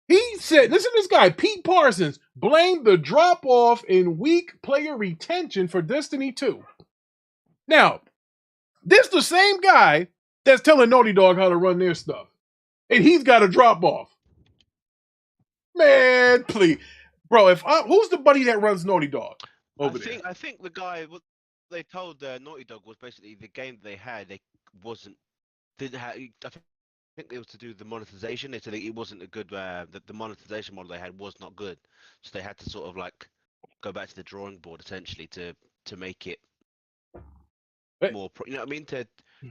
He said, listen to this guy, Pete Parsons, blamed the drop-off in weak player retention for Destiny 2. Now, this the same guy that's telling Naughty Dog how to run their stuff. And he's got a drop-off. Man, please. Bro, who's the buddy that runs Naughty Dog over there? I think the guy, what they told Naughty Dog was basically the game they had, didn't have, I think it was to do with the monetization. They said it wasn't a good, the monetization model they had was not good. So they had to sort of like go back to the drawing board essentially to make it more, you know what I mean?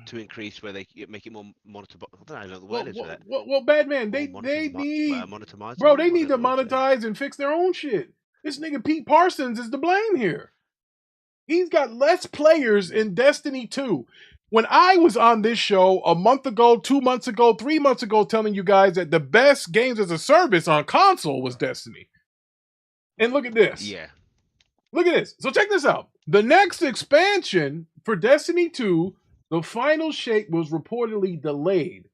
To increase where they make it more monetizable. I don't know the word is for that. Well, Badman, they need, bro, they need to monetize and fix their own shit. This nigga Pete Parsons is to blame here. He's got less players in Destiny 2. When I was on this show a month ago, 2 months ago, 3 months ago, telling you guys that the best games as a service on console was Destiny. And look at this. Yeah. Look at this. So check this out. The next expansion for Destiny 2, the final shape was reportedly delayed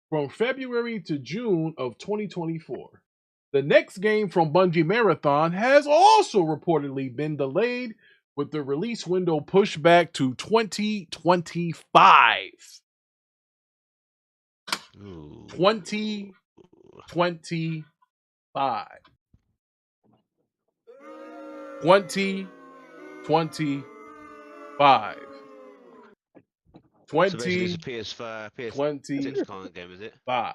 from February to June of 2024. The next game from Bungie Marathon has also reportedly been delayed, with the release window pushed back to 2025. 2025. 2025. So basically it's a PS6 kind of game, is it? 5.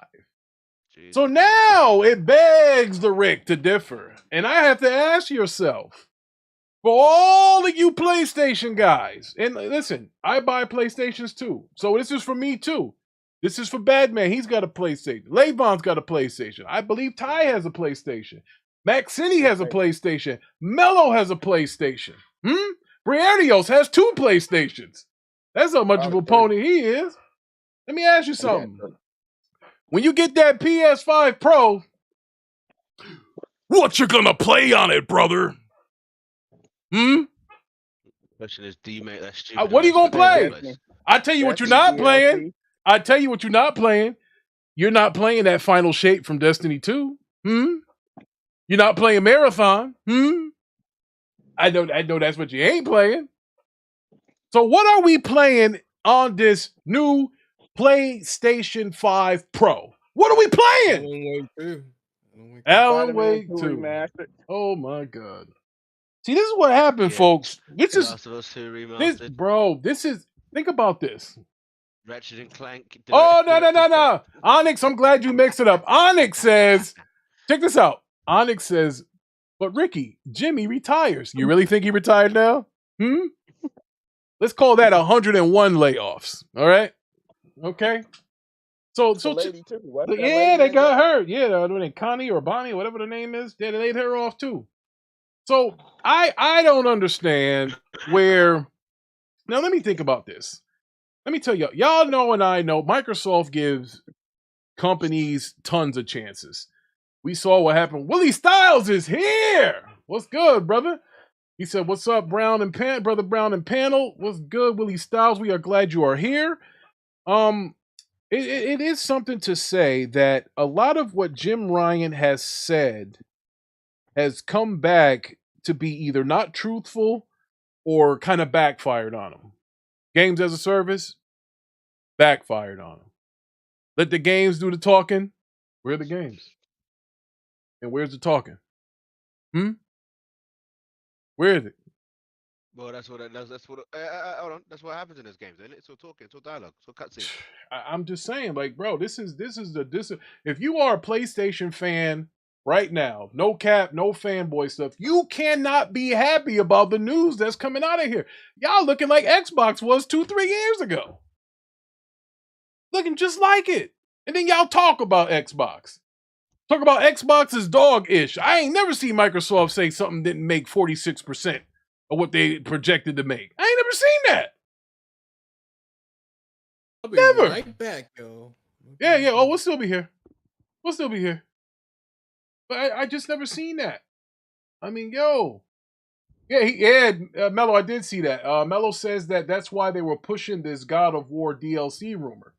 Jeez. So now it begs the Rick to differ. And I have to ask yourself, for all of you PlayStation guys, and listen, I buy PlayStations too. So this is for me too. This is for Badman. He's got a PlayStation. Levon's got a PlayStation. I believe Ty has a PlayStation. Maxini has a PlayStation. Mello has a PlayStation. Briardios has 2 PlayStations. That's how much of a pony he is. Let me ask you something. When you get that PS5 Pro, What you gonna play on it, brother? Question is, do you make that stupid? What are you gonna play? Place? I tell you what you're Destiny not DLC. playing. I tell you what you're not playing. You're not playing that final shape from Destiny 2. You're not playing Marathon. I know that's what you ain't playing. So what are we playing on this new PlayStation 5 Pro? What are we playing? Alan Wake 2. Remastered. Oh my god. See, this is what happened, folks. This is Last of Us 2 Remastered. this is think about this. Ratchet and Clank. Oh, no. Onyx, I'm glad you mixed it up. Onyx says, check this out. Onyx says, but Ricky, Jimmy retires. You really think he retired now? Let's call that 101 layoffs. All right? Okay? So lady too. Yeah, they got hurt. Yeah, Connie or Bonnie, whatever the name is, they laid her off too. So I don't understand where. Now let me think about this. Let me tell y'all know and I know Microsoft gives companies tons of chances. We saw what happened. Willie Styles is here. What's good, brother? He said, "What's up, brother Brown and panel? What's good, Willie Styles? We are glad you are here." It is something to say that a lot of what Jim Ryan has said has come back to be either not truthful or kind of backfired on him. Games as a service, backfired on him. Let the games do the talking. Where are the games? And where's the talking? Where is it? Well, that's what. Hold on. That's what happens in those games, isn't it? It's all talking, it's all dialogue, it's all cutscenes. I'm just saying, like, bro, this is if you are a PlayStation fan right now, no cap, no fanboy stuff, you cannot be happy about the news that's coming out of here. Y'all looking like Xbox was 2-3 years ago. Looking just like it. And then y'all talk about Xbox. Talk about Xbox is dog-ish. I ain't never seen Microsoft say something didn't make 46% of what they projected to make. I ain't never seen that. I'll be Never. right back, yo. Yeah. Oh, we'll still be here. But I just never seen that. I mean, yo. Yeah, Mello, I did see that. Mello says that's why they were pushing this God of War DLC rumor.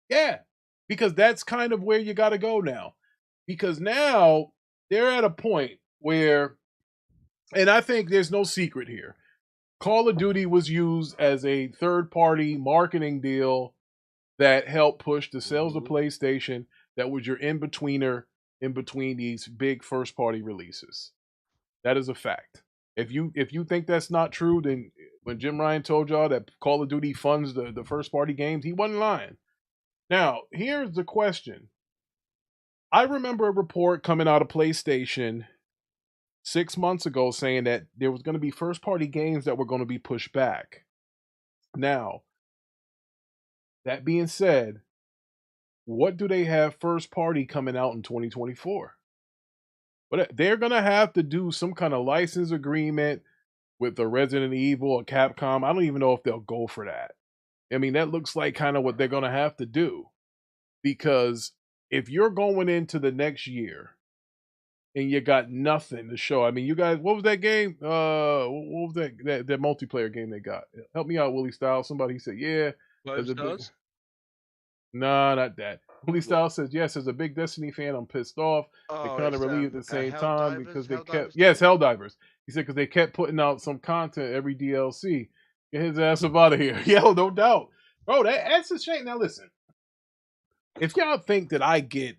Yeah, because that's kind of where you got to go now. Because now they're at a point where, and I think there's no secret here, Call of Duty was used as a third-party marketing deal that helped push the sales of PlayStation. That was your in-betweener in between these big first-party releases. That is a fact. If you think that's not true, then when Jim Ryan told y'all that Call of Duty funds the first-party games, he wasn't lying. Now, here's the question. I remember a report coming out of PlayStation 6 months ago saying that there was going to be first-party games that were going to be pushed back. Now, that being said, what do they have first-party coming out in 2024? But they're going to have to do some kind of license agreement with the Resident Evil or Capcom. I don't even know if they'll go for that. I mean, that looks like kind of what they're going to have to do. Because if you're going into the next year and you got nothing to show, I mean, you guys, what was that game? What was that multiplayer game they got? Help me out, Willie Styles. Somebody said, yeah. Nah, not that. Willie Styles says, yes, as a big Destiny fan, I'm pissed off. They kind of relieved at the same time because they kept, yes, Helldivers. He said, because they kept putting out some content every DLC. Get his ass up out of here. Yeah, no doubt. Bro, that's a shame. Now, listen. If y'all think that I get,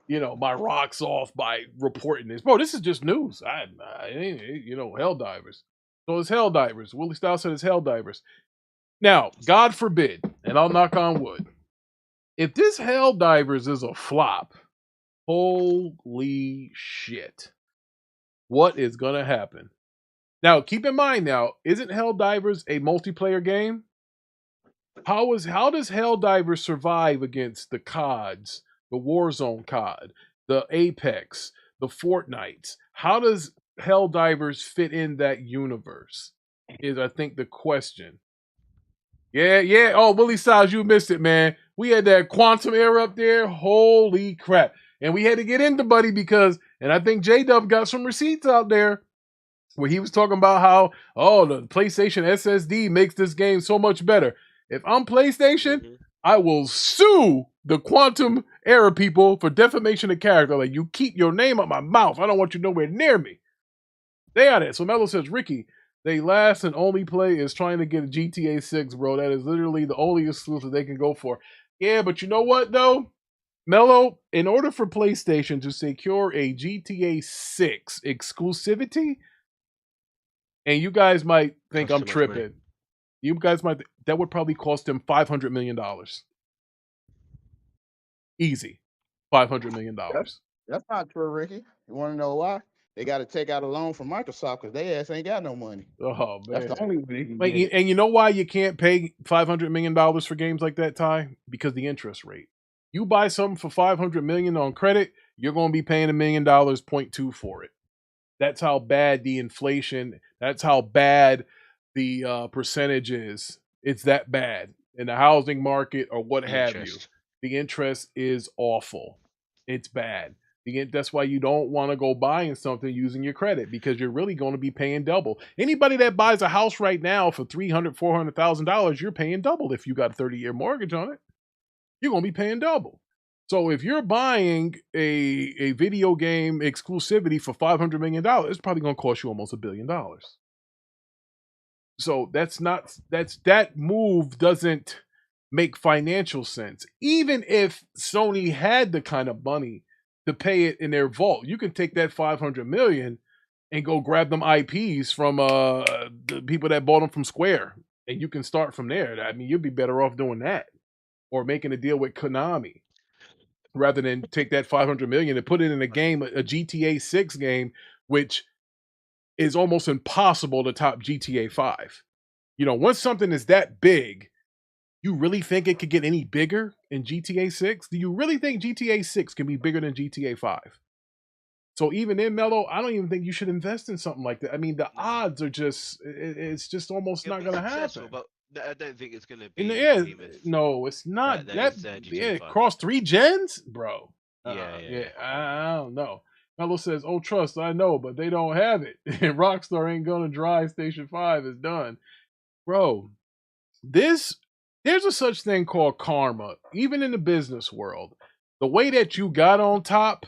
my rocks off by reporting this, bro, this is just news. I Helldivers. So it's Helldivers. Willie Styles said it's Helldivers. Now, God forbid, and I'll knock on wood, if this Helldivers is a flop, holy shit, what is gonna happen? Now, keep in mind now, isn't Helldivers a multiplayer game? How does Helldivers survive against the CODs, the Warzone COD, the Apex, the Fortnites? How does Helldivers fit in that universe? Is I think the question. Yeah. Oh, Willie Styles, you missed it, man. We had that quantum era up there. Holy crap. And we had to get into Buddy because And I think J-Dub got some receipts out there where he was talking about how, oh, the PlayStation SSD makes this game so much better. If I'm PlayStation, I will sue the Quantum Era people for defamation of character. Like, you keep your name out my mouth. I don't want you nowhere near me. They are it. So Mello says, Ricky, they last and only play is trying to get a GTA 6, bro. That is literally the only exclusive they can go for. Yeah, but you know what, though? Mello, in order for PlayStation to secure a GTA 6 exclusivity, and you guys might think I'm tripping. You guys might that would probably cost them $500 million. Easy. $500 million. That's not true, Ricky. You want to know why? They got to take out a loan from Microsoft because they ass ain't got no money. Oh, man. That's the only way they can Like, get it. and you know why you can't pay $500 million for games like that, Ty? Because the interest rate. You buy something for $500 million on credit, you're going to be paying $1 million, 0.2 for it. That's how bad the inflation, that's how bad the percentage is. It's that bad. In the housing market or what have you, the interest is awful. It's bad. That's why you don't want to go buying something using your credit, because you're really going to be paying double. Anybody that buys a house right now for $300,000, $400,000, you're paying double if you got a 30-year mortgage on it. You're going to be paying double. So if you're buying a video game exclusivity for $500 million, it's probably going to cost you almost $1 billion. So that move doesn't make financial sense. Even if Sony had the kind of money to pay it in their vault, you can take that $500 million and go grab them IPs from the people that bought them from Square, and you can start from there. I mean, you'd be better off doing that, or making a deal with Konami, rather than take that $500 million and put it in a game, a GTA 6 game, which is almost impossible to top GTA 5. You know, once something is that big, you really think it could get any bigger in GTA 6? Do you really think GTA 6 can be bigger than GTA 5? So even in Mello, I don't even think you should invest in something like that. I mean, the odds are just, it's just almost not going to happen. But I don't think it's going to be. No, it's not. Cross 3 gens? Bro. I don't know. Mello says, oh, trust, I know, but they don't have it. And Rockstar ain't going to drive Station 5. It's done. Bro, there's a such thing called karma, even in the business world. The way that you got on top,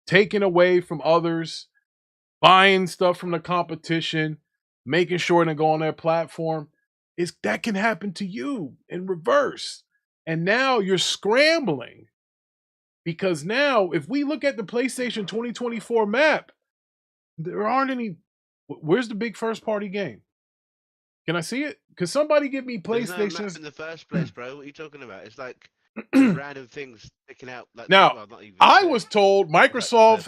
taking away from others, buying stuff from the competition, making sure to go on their platform, that can happen to you in reverse. And now you're scrambling. Because now, if we look at the PlayStation 2024 map, there aren't any. Where's the big first party game? Can I see it? Because somebody give me PlayStation. There's no map in the first place, bro. What are you talking about? It's like random things sticking out. Like, now, I was told Microsoft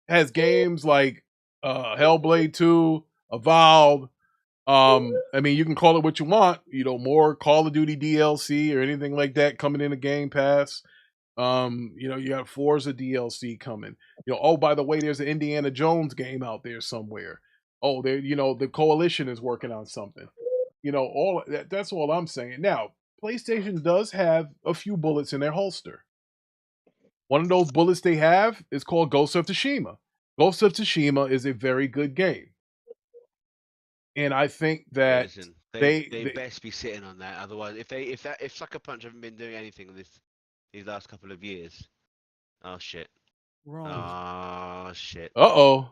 has games like Hellblade 2, Evolved. I mean, you can call it what you want. You know, more Call of Duty DLC or anything like that coming in the Game Pass. You know, you got Forza DLC coming. You know, oh, by the way, there's an Indiana Jones game out there somewhere. Oh, there, you know, the Coalition is working on something. You know, all that's all I'm saying. Now, PlayStation does have a few bullets in their holster. One of those bullets they have is called Ghost of Tsushima. Ghost of Tsushima is a very good game. And I think that they best be sitting on that. Otherwise, if Sucker Punch haven't been doing anything these last couple of years, oh shit. Wrong. Oh shit. Uh-oh.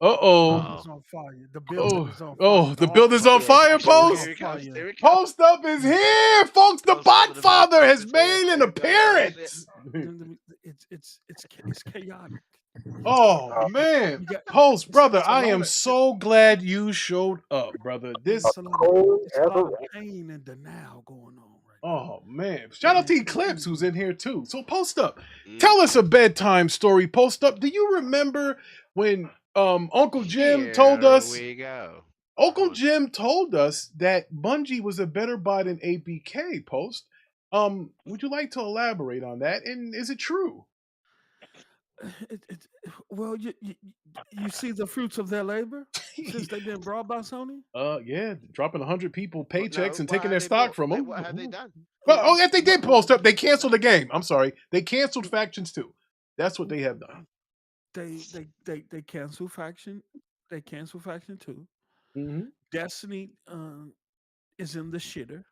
It's on fire. The building is on fire. Oh, the building's on fire, Post. Post Up is here, folks. The Botfather has made an appearance. It's chaotic. Oh man, Post, brother, I am so glad you showed up, brother. This it's a lot of pain and denial going on. Oh man! Shout out to Eclipse who's in here too. So Post Up, tell us a bedtime story. Post Up, do you remember when Uncle Jim told us? Uncle Jim told us that Bungie was a better buy than APK. Post. Would you like to elaborate on that? And is it true? Well, you see the fruits of their labor since they've been brought by Sony. Yeah, dropping 100 people paychecks and taking their stock from them. What have they done? Oh, if they did post up, they canceled the game. I'm sorry, they canceled Factions 2. That's what they have done. They cancel faction. They cancel faction 2. Mm-hmm. Destiny is in the shitter.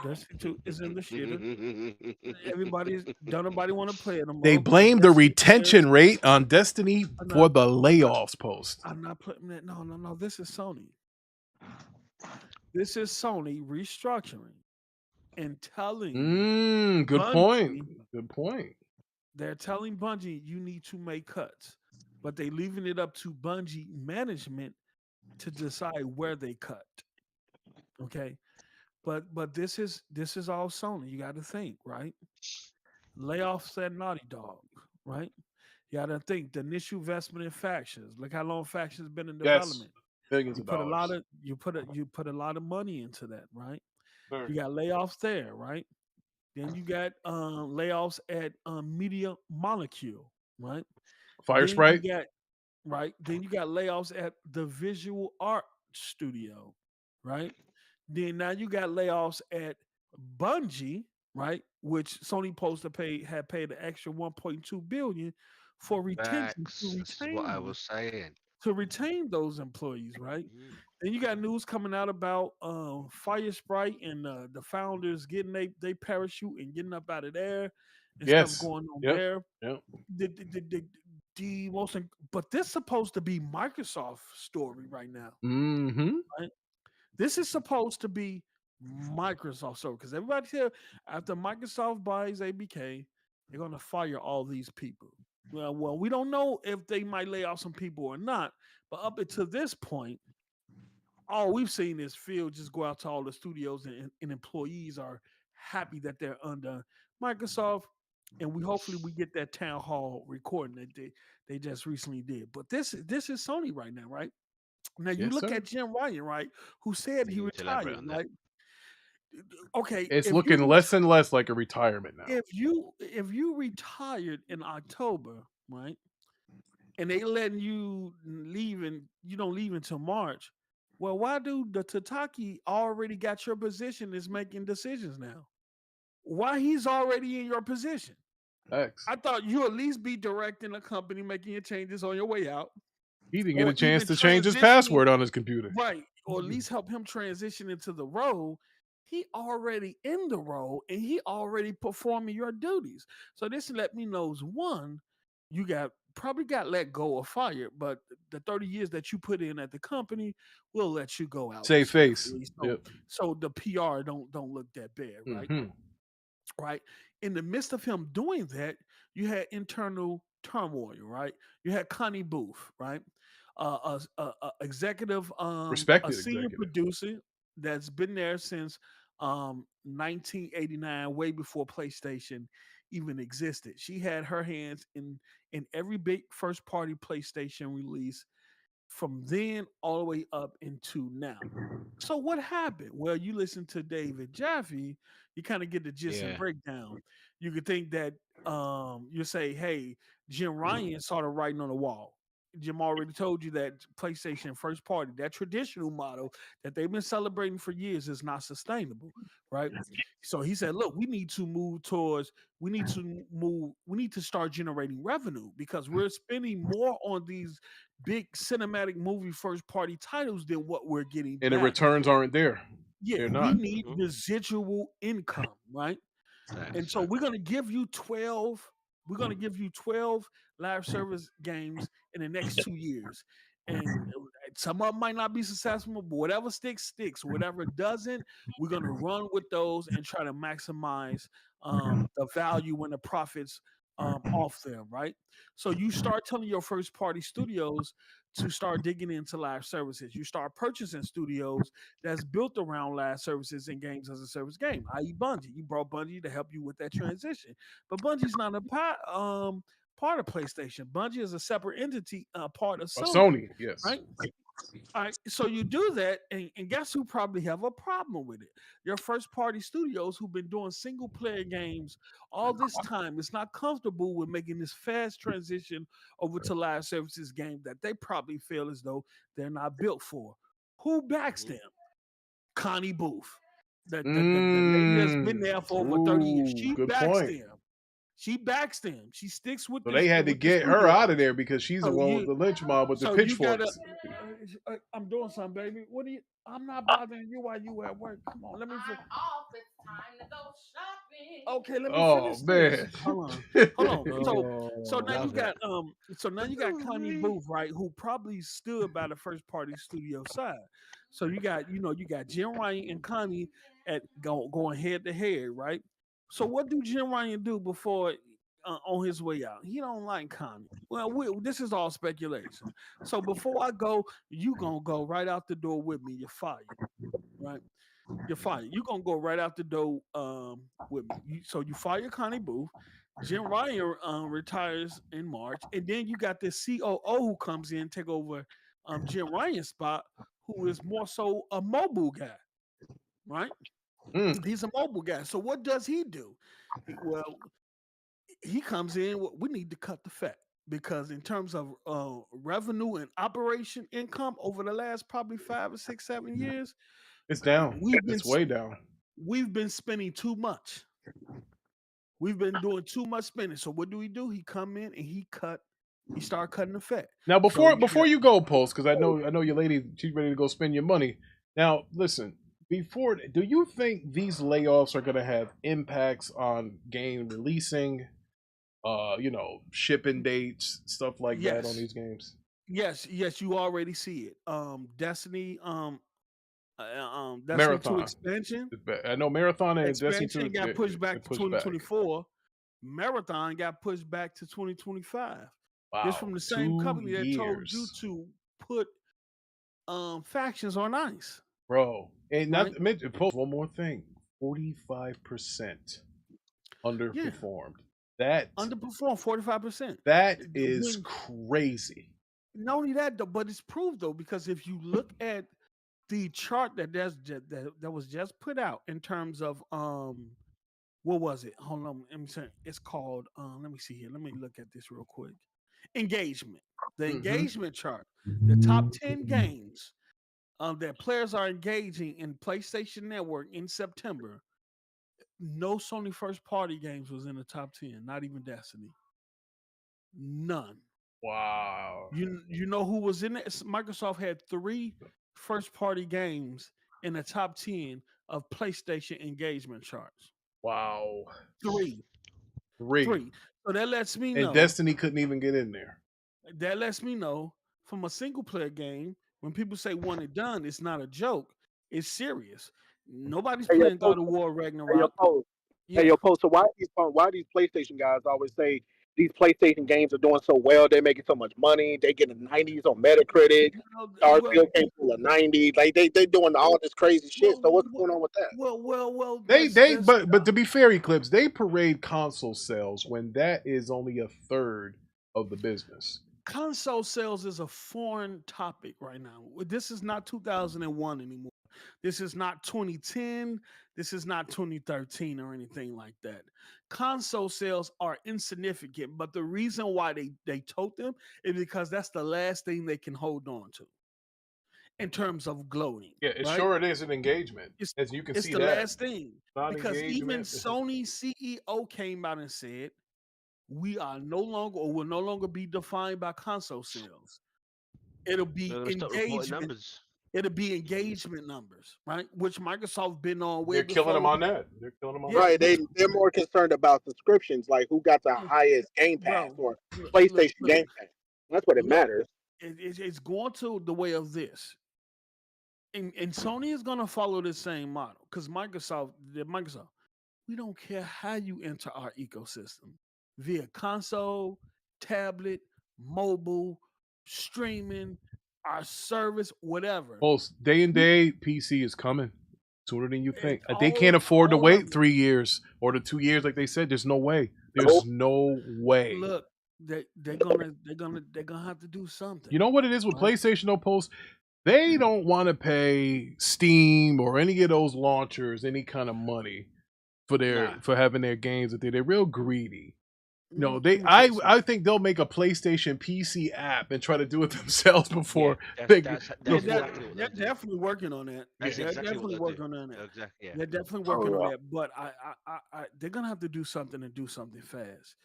Destiny 2 is in the shitter. Everybody's don't nobody want to play it no They more because blame the Destiny retention rate on Destiny I'm for not, the I'm not, layoffs post. I'm not putting that. No. This is Sony. This is Sony restructuring and telling Good point. Bungie. Good point. They're telling Bungie you need to make cuts, but they leaving it up to Bungie management to decide where they cut. Okay, but this is all Sony. You got to think, right? Layoffs at Naughty Dog, right? You got to think the initial investment in factions. Look how long factions been in Yes, development. billions You of put a lot dollars. of you put a lot of money into that, right? Sure. You got layoffs there, right? Then you got layoffs at Media Molecule, right? Fire Then you Sprite. got right. Then you got layoffs at the Visual Art Studio, right? Then now you got layoffs at Bungie, right? Which Sony supposed to pay had paid an extra 1.2 billion for retention Facts. This is what I was saying. to retain those employees, right? Then you got news coming out about Fire Sprite and the founders getting they parachute and getting up out of there and stuff Yes. going on Yep. there. Yep. The most, but this supposed to be Microsoft's story right now, Mm-hmm. right? This is supposed to be Microsoft story because everybody here after Microsoft buys ABK, they're gonna fire all these people. Well, we don't know if they might lay off some people or not, but up until this point, all we've seen is Phil just go out to all the studios and employees are happy that they're under Microsoft, and we hopefully we get that town hall recording that they just recently did. But this is Sony right now, right? Now you Yes, look sir. at Jim Ryan, right, who said he You need to elaborate retired, on that. right? Okay, It's looking less and less like a retirement now. if you retired in October, right, and they letting you leave and you don't leave until March, well, why do the Tataki already got your position is making decisions now? Why he's already in your position? X. I thought you at least be directing a company, making your changes on your way out, He didn't get or a chance even to change his transitioning password on his computer. right, or at least help him transition into the role. He already in the role and he already performing your duties. So this let me knows one, you got probably got let go or fired, but the 30 years that you put in at the company will let you go out Save face. respectfully. Yep. So the PR don't look that bad, right? Mm-hmm. Right. In the midst of him doing that, you had internal turmoil, right? You had Connie Booth, right? Executive, a Respected senior executive. producer that's been there since 1989, way before PlayStation even existed. She had her hands in every big first party PlayStation release from then all the way up into now. So what happened? Well, you listen to David Jaffe, you kind of get the gist and Yeah. breakdown. You could think that you say, hey, Jim Ryan saw the writing on the wall. Jim already told you that PlayStation first party, that traditional model that they've been celebrating for years is not sustainable, right? So he said, look, we need to start generating revenue because we're spending more on these big cinematic movie first party titles than what we're getting And the back. returns aren't there. Yeah, They're we not. need residual income, right? And so we're gonna give you 12. We're gonna give you 12 live service games in the next 2 years. And some of them might not be successful, but whatever sticks, sticks. Whatever doesn't, we're gonna run with those and try to maximize the value and the profits off them, right? So you start telling your first party studios to start digging into live services. You start purchasing studios that's built around live services and games as a service game, i.e. Bungie. You brought Bungie to help you with that transition. But Bungie's not a part of PlayStation. Bungie is a separate entity, part of Sony, Sony, yes. right? All right, so you do that, and guess who probably have a problem with it? Your first party studios who've been doing single player games all this time. It's not comfortable with making this fast transition over to live services game that they probably feel as though they're not built for. Who backs them? Connie Booth. The lady that's been there for over 30 years. She Good backs point. them. She backs them. She sticks with So this. they had to with the get her out of studios. there because she's the So one with the lynch mob with the so you gotta. pitchforks. I'm doing something, baby. What do you? I'm not bothering you while you at work. Come on, let me. Off. It's time to go shopping. Okay, let me Oh finish this. man. Hold on. So now you Love got Connie Booth, right? Who probably stood by the first party studio side. So you got Jim Ryan and Connie at going head to head, right? So what do Jim Ryan do before on his way out? He don't like Connie. Well, this is all speculation. So before I go, you gonna go right out the door with me. You're fired, right? You're fired. You're gonna go right out the door with me. So you fire Connie Booth. Jim Ryan retires in March, and then you got this COO who comes in take over Jim Ryan's spot, who is more so a mobile guy, right? He's a mobile guy. So what does he do? He comes in. We need to cut the fat because in terms of revenue and operation income over the last probably 5 or 6, 7 years, it's down. It's way down. We've been spending too much. We've been doing too much spending. So what do? He come in and he start cutting the fat. Now before you go, Pulse, because I know your lady, she's ready to go spend your money. Now listen, do you think these layoffs are gonna have impacts on game releasing, shipping dates, stuff like that on these games? Yes, you already see it. Destiny, Destiny Marathon 2 expansion. I know Marathon and Expansion Destiny 2 got pushed back to 2024. Marathon got pushed back to 2025. Wow, this from the same company that told you to put factions on ice. Bro, and not to mention, one more thing: 45% underperformed. That underperformed 45%. That is crazy. Not only that, though, but it's proved though because if you look at the chart that was just put out in terms of what was it? Hold on, let me say it's called. Let me see here. Let me look at this real quick. Engagement. The engagement chart. The top 10 games that players are engaging in PlayStation Network in September. No Sony first party games was in the top 10. Not even Destiny. None. Wow. You know who was in it? Microsoft had 3 first party games in the top 10 of PlayStation engagement charts. Wow. 3. So that lets me know. And Destiny couldn't even get in there. That lets me know from a single player game, when people say one and done, it's not a joke. It's serious. Nobody's playing God of War Ragnarok. Hey, Post. So why these PlayStation guys always say these PlayStation games are doing so well? They're making so much money. They get a 90s on Metacritic. Starfield came to a 90. Like they doing all this crazy shit. So what's going on with that? Well. But to be fair, Eclipse, they parade console sales when that is only a third of the business. Console sales is a foreign topic right now. This is not 2001 anymore. This is not 2010. This is not 2013 or anything like that. Console sales are insignificant, but the reason why they tote them is because that's the last thing they can hold on to in terms of gloating. Yeah, it is an engagement. As you can see, it's the last thing. Because even Sony CEO came out and said, we are no longer or will no longer be defined by console sales. It'll be engagement. It'll be engagement numbers, right? Which Microsoft been on. They're killing them on that. They're killing them on that. Right. They're more concerned about subscriptions, like who got the highest Game Pass or PlayStation Game Pass. That's what it matters. It's going to the way of this. And Sony is going to follow the same model because Microsoft, we don't care how you enter our ecosystem via console, tablet, mobile, streaming, our service, whatever. Pulse, day and day, PC is coming sooner than you think. They can't afford to wait 3 years or the 2 years like they said. There's no way. There's no way. Look, they're gonna have to do something. You know what it is with PlayStation though, Pulse? They don't want to pay Steam or any of those launchers any kind of money for having their games. They're real greedy. No, I think they'll make a PlayStation PC app and try to do it themselves before that's they're exactly what they'll do. definitely working on that. That's They're exactly what definitely they'll do. working on that. Exactly. Yeah. They're definitely working on that. But they're gonna have to do something and do something fast.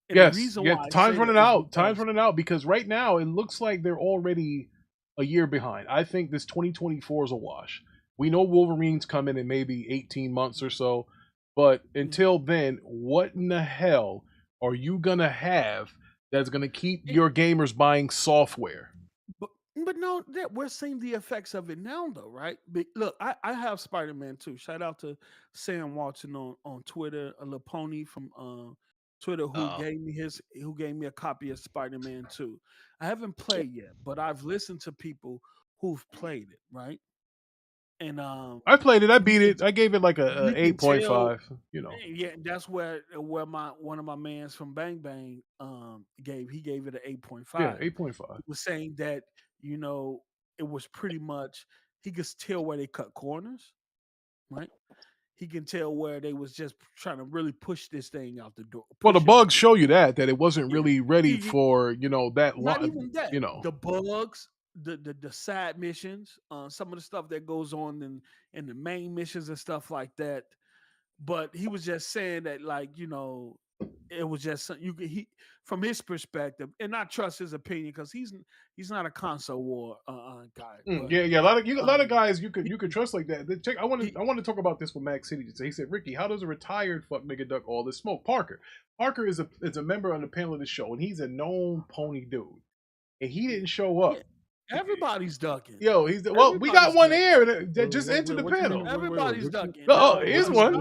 And the reason why I time's say running that is out. Time's because running out because right now it looks like they're already a year behind. I think this 2024 is a wash. We know Wolverine's coming in maybe 18 months or so, but until then, what in the hell are you gonna have that's gonna keep your gamers buying software? But no, that we're seeing the effects of it now, though, right? But look, I have Spider-Man too. Shout out to Sam Watson on Twitter, a little pony from Twitter who gave me a copy of Spider-Man 2. I haven't played yet, but I've listened to people who've played it, right? And I played it. I beat it. I gave it like a you can 8.5. tell, You know. yeah, that's where one of my mans from Bang Bang gave it an 8.5. Yeah, 8.5. He was saying that it was pretty much he could tell where they cut corners, right? He can tell where they was just trying to really push this thing out the door. Well, the push it bugs show you that it wasn't really ready Yeah, for that. Not even that. You know, The bugs, the side missions, some of the stuff that goes on in the main missions and stuff like that. But he was just saying that, it was just he from his perspective, and I trust his opinion because he's not a console war guy. But, yeah. A lot of guys you could trust like that. Check. I want to talk about this with Max City. He said, Ricky, how does a retired fuck nigga duck all this smoke? Parker is a member on the panel of the show, and he's a known pony dude, and he didn't show up. Yeah. Everybody's ducking. Yo, we got one here that just entered the panel. Everybody's ducking. Oh, here's one.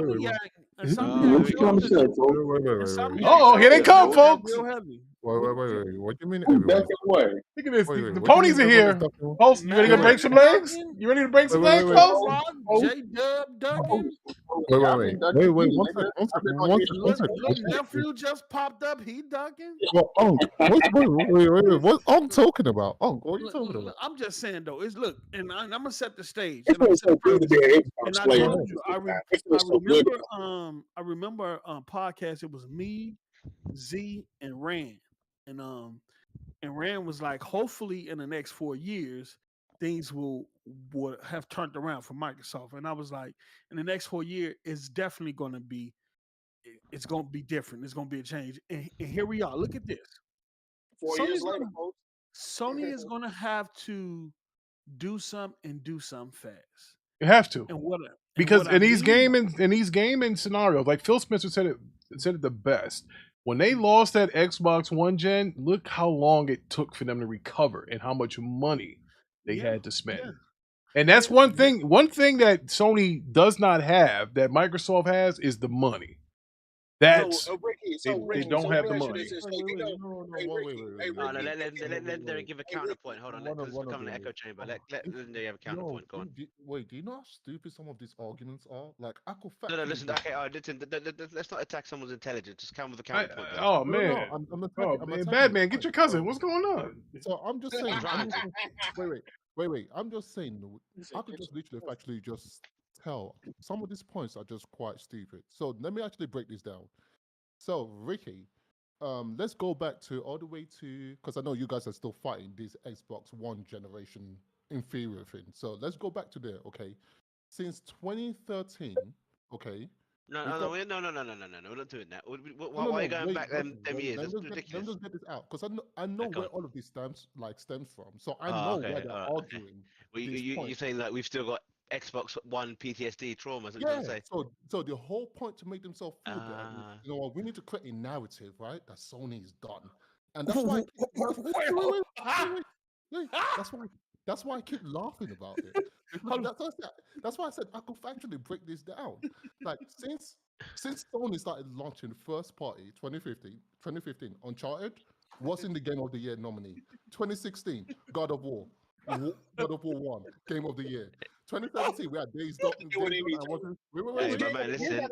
Oh, here they come, folks. Real heavy. Wait. What do you mean? Look at this. The ponies are here. Folks, you ready to break some legs? You ready to break some legs, folks? J-Dub ducking. Wait. One second. Little nephew just popped up. He ducking. Wait. What I'm talking about? What are you talking about? I'm just saying though. And I'm gonna set the stage. And I'm set the and I told you, I remember podcast. It was me, Z, and Rand, and Rand was like, hopefully in the next 4 years, things will have turned around for Microsoft. And I was like, in the next 4 years, it's definitely going to be, it's going to be different. It's going to be a change. And here we are. Look at this. 4 years later, folks. Sony is going to have to do something fast. You have to. Because in these gaming scenarios, like Phil Spencer said it the best. When they lost that Xbox One gen, look how long it took for them to recover and how much money they had to spend. Yeah. And that's one thing. One thing that Sony does not have that Microsoft has is the money. That's they don't have the money. No, let them give a counterpoint. Hold on, let's come in the echo chamber. Let them have a counterpoint. Go on. Wait, do you know how stupid some of these arguments are? Like, No, listen. Okay, listen. Let's not attack someone's intelligence. Just come with a counterpoint. Oh man, bad man, get your cousin. What's going on? So I'm just saying. Wait. I'm just saying. I could just literally, actually, just tell some of these points are just quite stupid. So let me actually break this down. So Ricky, let's go back to all the way to, because I know you guys are still fighting this Xbox One generation inferior thing. So let's go back to there, okay? Since 2013, okay. No, we're not doing that. Why are you going back them years? That's ridiculous. Let me just get this out, because I know where all of this stems from. So I know where they're arguing. Well, you're saying that we've still got Xbox One PTSD trauma. Yeah. So the whole point to make themselves feel better, we need to create a narrative, right? That Sony's done, and that's why. That's why I keep laughing about it. That's why I said I could actually break this down. Like since Sony started launching first party 2015, Uncharted was in the Game of the Year nominee. 2016, God of War 1, Game of the Year. 2017, we had Days Gone. Wait, man, listen.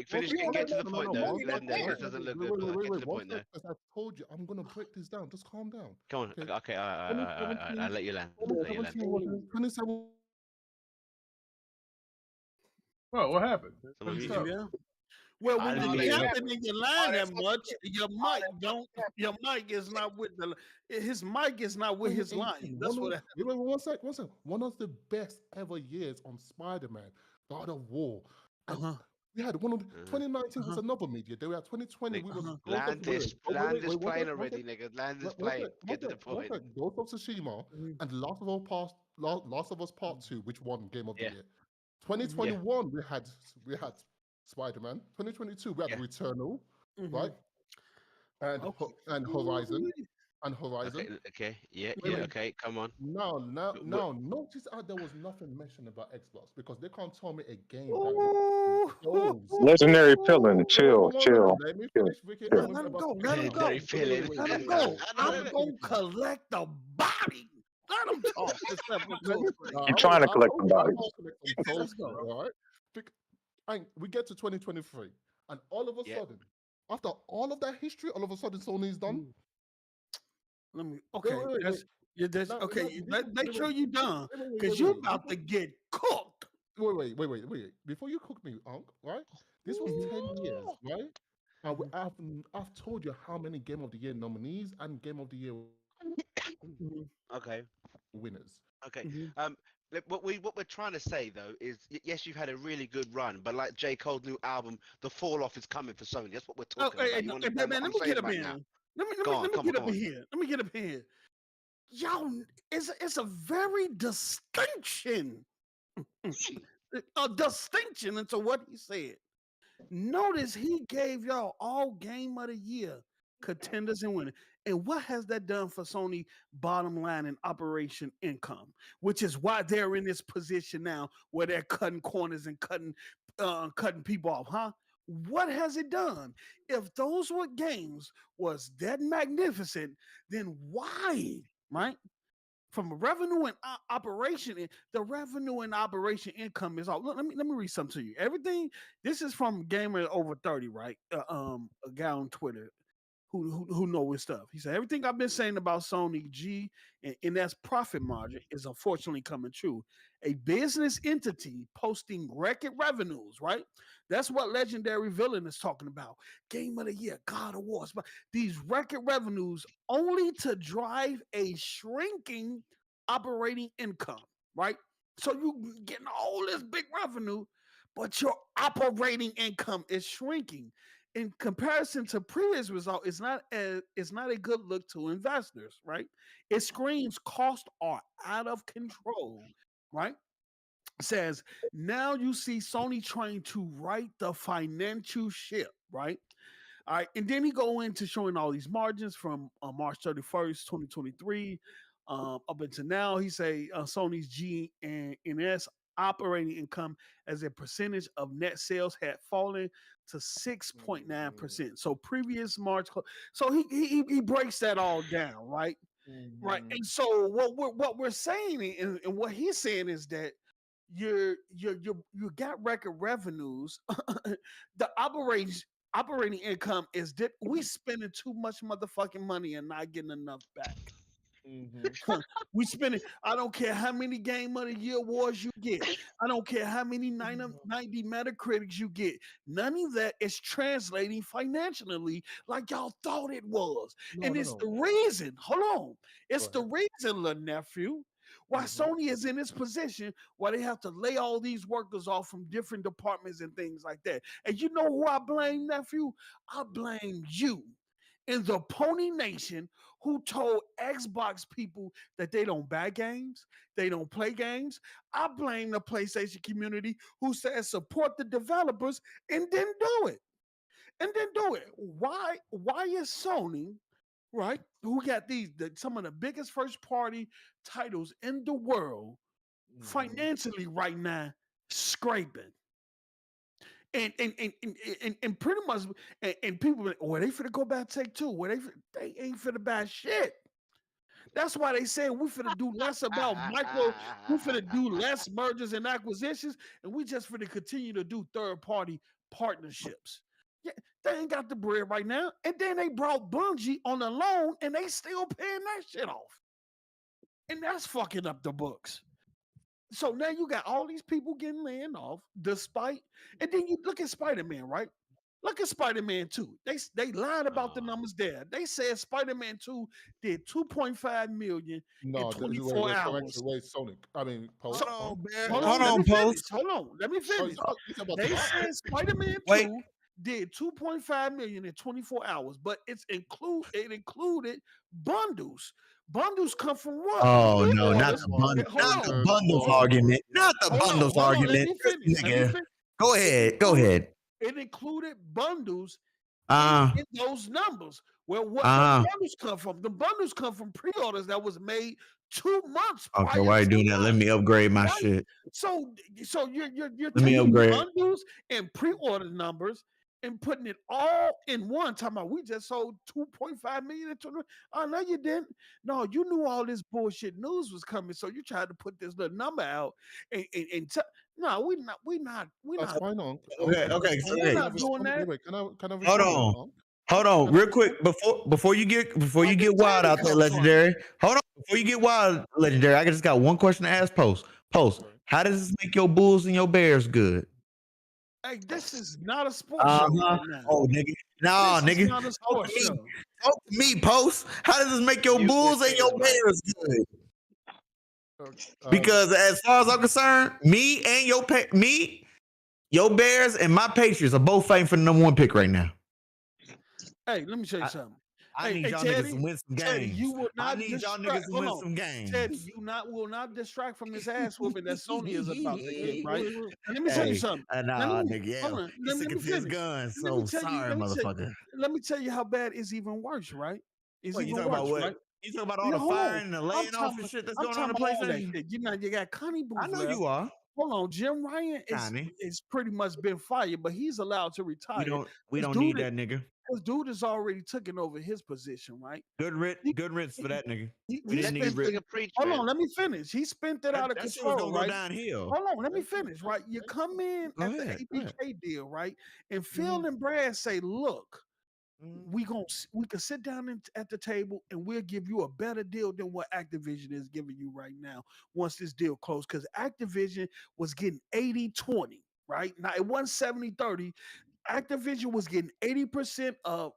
Finish. Get to the point, though. This doesn't look good. Get to the point, though. I told you, I'm gonna break this down. Just calm down. Come on. Okay. I'll let you land. Well, what happened? Well, when I you're mean, jumping and you're lying that much, your mic is not with his mic is not with his line. That's what happened. Wait, one sec. One of the best ever years on Spider-Man, God of War. And we had one of 2019 was another media. They were at 2020. We was Ghost of land this plane already, nigga. Land this plane. Get to the point. Ghost of Tsushima and Last of Us Part 2, which won Game of the Year. 2021 we had Spider-Man. 2022 we had Returnal, right? And Horizon. And Horizon. Okay. Yeah. Okay. Come on. Now, notice there was nothing mentioned about Xbox because they can't tell me a game that Legendary Villain. Chill. Let me finish, Ricky. Let him go. Let him go. Let him go. I'm gonna collect the body. Let him talk. You're trying to collect the bodies. Let's go. All right. And we get to 2023, and all of a sudden, after all of that history, all of a sudden Sony's done. Let me. Okay. Okay. Make sure you're done, because you're about to get cooked. Wait. Before you cook me, right? This was 10 years, right? And I've told you how many Game of the Year nominees and Game of the Year winners. Okay. What we're trying to say though is yes, you've had a really good run, but like J. Cole's new album, the fall off is coming for Sony. That's what we're talking about. Man, let me get up in. Let me get up in here. Let me get up in here. Y'all, it's a very distinction. A distinction into what he said. Notice he gave y'all all Game of the Year contenders and winners. And what has that done for Sony bottom line and operation income? Which is why they're in this position now where they're cutting corners and cutting people off, huh? What has it done? If those were games was that magnificent, then why, right? From a revenue and operation, the revenue and operation income is all. Let me read something to you. Everything. This is from Gamer Over 30, right? A guy on Twitter who know his stuff. He said everything I've been saying about Sony G and that's profit margin is unfortunately coming true. A business entity posting record revenues, right? That's what Legendary Villain is talking about. Game of the Year, God of War, these record revenues only to drive a shrinking operating income, right? So you getting all this big revenue, but your operating income is shrinking. In comparison to previous result, it's not a good look to investors, right? It screams costs are out of control, right? It says now you see Sony trying to right the financial ship, right? All right, and then he go into showing all these margins from March 31st, 2023, up until now. He say Sony's G and S operating income as a percentage of net sales had fallen to 6.9%. So previous March, so he breaks that all down, right? Right. And so what we're saying and what he's saying is that you got record revenues. The operating income is we spending too much motherfucking money and not getting enough back. We spending. I don't care how many Game of the Year awards you get. I don't care how many 90 Metacritics you get. None of that is translating financially like y'all thought it was. The reason. Hold on. It's the reason, little nephew, why Sony is in this position why they have to lay all these workers off from different departments and things like that. And you know who I blame, nephew? I blame you in the Pony Nation who told Xbox people that they don't buy games, they don't play games. I blame the PlayStation community who said support the developers and didn't do it. Why is Sony, right, who got some of the biggest first party titles in the world financially right now scraping? And pretty much, and people like, oh, they finna go back take two. They ain't finna buy shit. That's why they say we finna do less about we finna do less mergers and acquisitions, and we just finna continue to do third party partnerships. Yeah, they ain't got the bread right now, and then they brought Bungie on a loan, and they still paying that shit off, and that's fucking up the books. So now you got all these people getting laid off, and then you look at Spider-Man, right? Look at Spider-Man 2. They lied about the numbers there. They said Spider-Man 2 did 2.5 million in 24 hours. Wait, Sonic. I mean, Post. Hold on, Post. Let me finish. They said Spider-Man 2 did 2.5 million in 24 hours, but it included bundles. Bundles come from what? Oh no, not the bundles argument. Not the bundles argument. Let me finish. Nigga. Go ahead. It included bundles in those numbers. Well, what bundles come from? The bundles come from pre-orders that was made 2 months prior. Okay, why are you doing that? Let me upgrade my shit. So you're Let me upgrade bundles and pre-order numbers and putting it all in one. Talking about we just sold 2.5 million. Oh no, you didn't. No, you knew all this bullshit news was coming, so you tried to put this little number out no, we're not. That's fine on. Okay. We're not doing that. Wait, can I Hold on, real quick before you get wild out there, Legendary. Hold on, before you get wild, Legendary. I just got one question to ask Post. How does this make your Bulls and your Bears good? Hey, this is not a sports show right now. Oh, nigga. No, nigga. Not a sports show. Talk to me, Post. How does this make your Bulls and your Bears good? Because as far as I'm concerned, me and your Bears and my Patriots are both fighting for the number 1 pick right now. Hey, let me tell you something. I need y'all niggas to win some games. You will not Teddy, games. will not distract from this ass whooping that Sony is about to get, right? And let me tell you something. Let me finish. Guns, so sorry, motherfucker. Let me tell you how bad it's even worse, right? You talking about what? Right? You talking about all the firing and the laying off and shit that's going on in the PlayStation? You got Connie Booth. I know you are. Hold on, Jim Ryan is pretty much been fired, but he's allowed to retire. We don't need that nigga. Because dude has already taken over his position, right? Good riddance for that nigga. Hold on, let me finish. He spent it out of control, right? Go downhill. Hold on, let me finish, right? You come in at the APK deal, right? And Phil and Brad say, look, we can sit down at the table and we'll give you a better deal than what Activision is giving you right now once this deal closed. Because Activision was getting 80-20, right? Now it wasn't 70-30. Activision was getting 80% of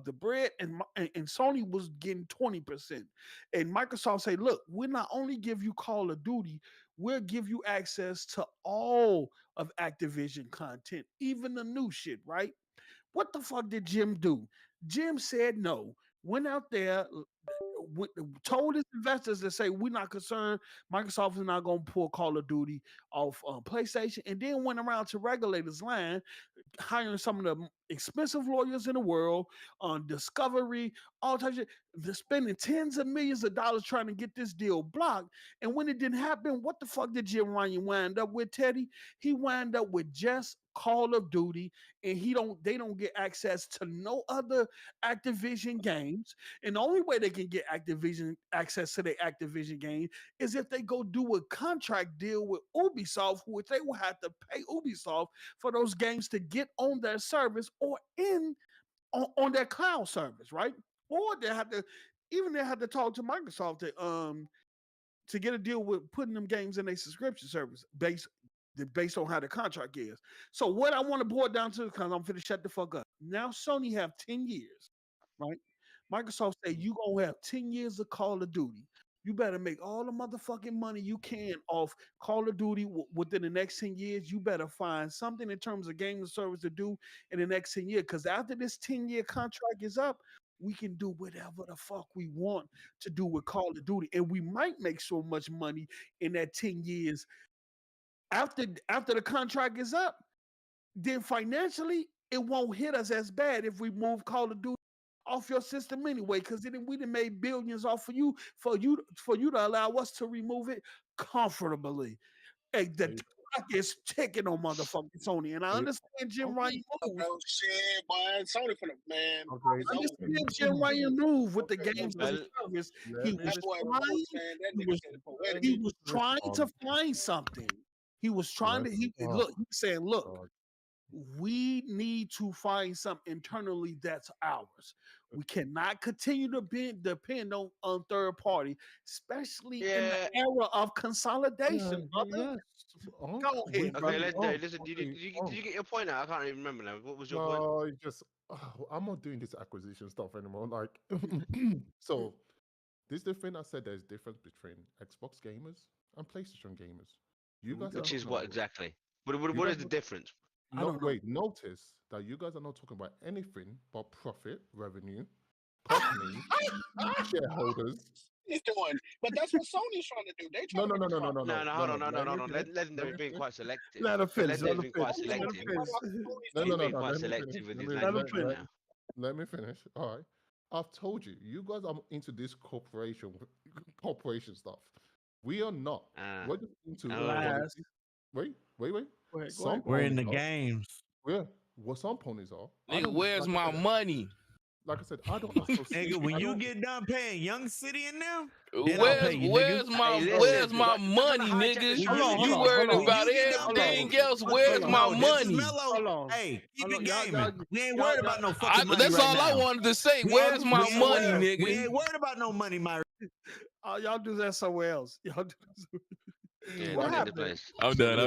the bread, and Sony was getting 20%. And Microsoft say, look, we'll not only give you Call of Duty, we'll give you access to all of Activision content, even the new shit, right? What the fuck did Jim do? Jim said no, went out there, told his investors to say, we're not concerned. Microsoft is not going to pull Call of Duty off PlayStation, and then went around to regulators' line, hiring some of the expensive lawyers in the world on Discovery, all types of shit. They're spending tens of millions of dollars trying to get this deal blocked. And when it didn't happen, what the fuck did Jim Ryan wind up with, Teddy? He wound up with just Call of Duty, and they don't get access to no other Activision games. And the only way they can get Activision access to their Activision game is if they go do a contract deal with Ubisoft, which they will have to pay Ubisoft for those games to get on their service or on their cloud service, right? Or they have to talk to Microsoft to get a deal with putting them games in a subscription service based on how the contract is. So what I want to boil down to, because I'm finna shut the fuck up. Now Sony have 10 years, right? Microsoft say you gonna have 10 years of Call of Duty. You better make all the motherfucking money you can off Call of Duty within the next 10 years. You better find something in terms of game and service to do in the next 10 years. Because after this 10-year contract is up, we can do whatever the fuck we want to do with Call of Duty. And we might make so much money in that 10 years after the contract is up, then financially, it won't hit us as bad if we move Call of Duty off your system anyway, because we done made billions off of you for you to allow us to remove it comfortably. Hey, the clock is ticking on motherfucking Sony, and I understand Jim Ryan move. Oh shit, boy, Sony for the man. I understand Jim Ryan move with the games as a service. He was trying to find something. He was trying to. He's saying, look. we need to find something internally that's ours. We cannot continue to depend on third party, especially in the era of consolidation, brother. Go ahead. Okay, legendary. Listen, did you get your point out? I can't even remember now. What was your point? No, it's just I'm not doing this acquisition stuff anymore. Like, so this is the thing I said. There's difference between Xbox gamers and PlayStation gamers. You guys, Which are is not, what exactly? What you is guys the are- difference? No, wait. Notice that you guys are not talking about anything but profit, revenue, company, shareholders. He's doing, but that's what Sony's trying to do. They trying to make a profit. No, hold on, no. Legendary being quite selective. Let him finish. Legendary being quite selective. No, He's being quite let me selective with his finish. language right now. Let me finish. All right. I've told you, you guys are into this corporation stuff. We are not. We're just into Last. Wait. We're in the games. Yeah. What some ponies are. Nigga, where's my money? Like I said, I don't associate. Nigga, when you get done paying Young City in them, Where's my money, nigga? You worried about everything else. Where's my money? Hey, keep it gaming. We ain't worried about no fucking money. That's all I wanted to say. Where's my money, nigga? We ain't worried about no money, my. Y'all do that somewhere else. Y'all do that. Yeah, What not in the happened? place. I'm done.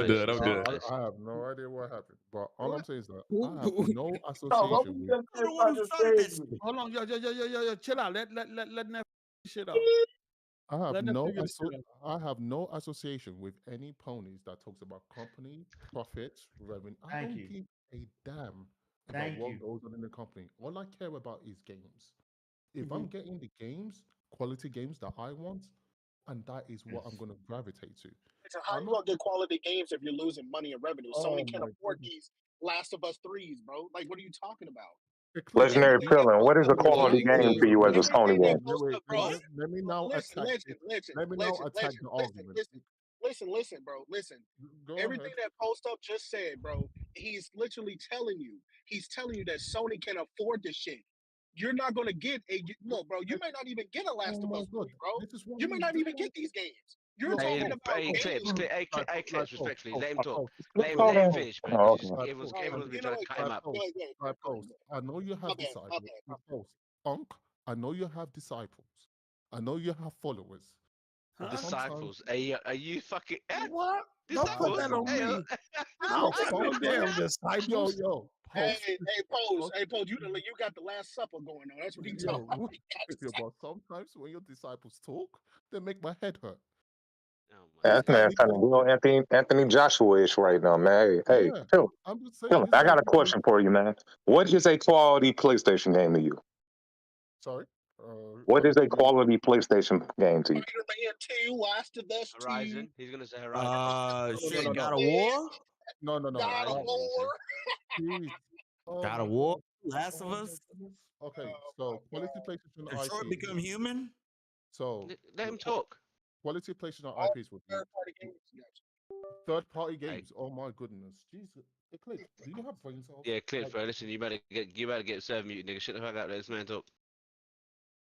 I have no idea what happened, but all I'm saying is that I have no association with. Hold on, yo, chill out. Let that shit up. I have Let them no figure this shit I have no association with any ponies that talks about company, profits, revenue. I don't give a damn about what goes on in the company. All I care about is games. If I'm getting the games, quality games that I want, and that is what I'm going to gravitate to. So how you gonna get quality games if you're losing money and revenue? Sony can't my afford these Last of Us 3s, bro. Like, what are you talking about? Legendary Feeling, what is a quality game for you as a Sony game? Let me now attack. Let me now attack the argument. Listen, bro. Listen. Everything that Post Up just said, bro, he's literally telling you. He's telling you that Sony can afford this shit. You're not gonna get look, bro. You may not even get a Last of Us 3, bro. You may not even get these games. You're talking about Clips, respectfully. Let him talk. Let him finish, man. Oh, Everyone's been trying to cut him up. I know you have disciples. I know you have disciples. I know you have followers. Disciples. Are you fucking what? Don't put that on me. Don't put no damn disciples. Yo. Hey, Pose, you got the Last Supper going on. That's what he's talking about. But sometimes when your disciples talk, they make my head hurt. That man sounding real Anthony Joshua-ish right now, man. Hey, Phil, I'm just saying. I got a question for you, man. What is a quality PlayStation game to you? Sorry? What is a quality PlayStation game to you? Spider-Man 2, Last of Us 2. Horizon. He's gonna say Horizon. God of War. No. God of War. God of War. Last of Us. Okay, so quality PlayStation Detroit IP. Become Human. So let him talk. Quality PlayStation IPs would be third-party games. Oh my goodness, Jesus! Cliff, do you have brain cells? Yeah, Cliff, bro. Listen, you better get serve mute, nigga. Shut the fuck up. Let this man talk.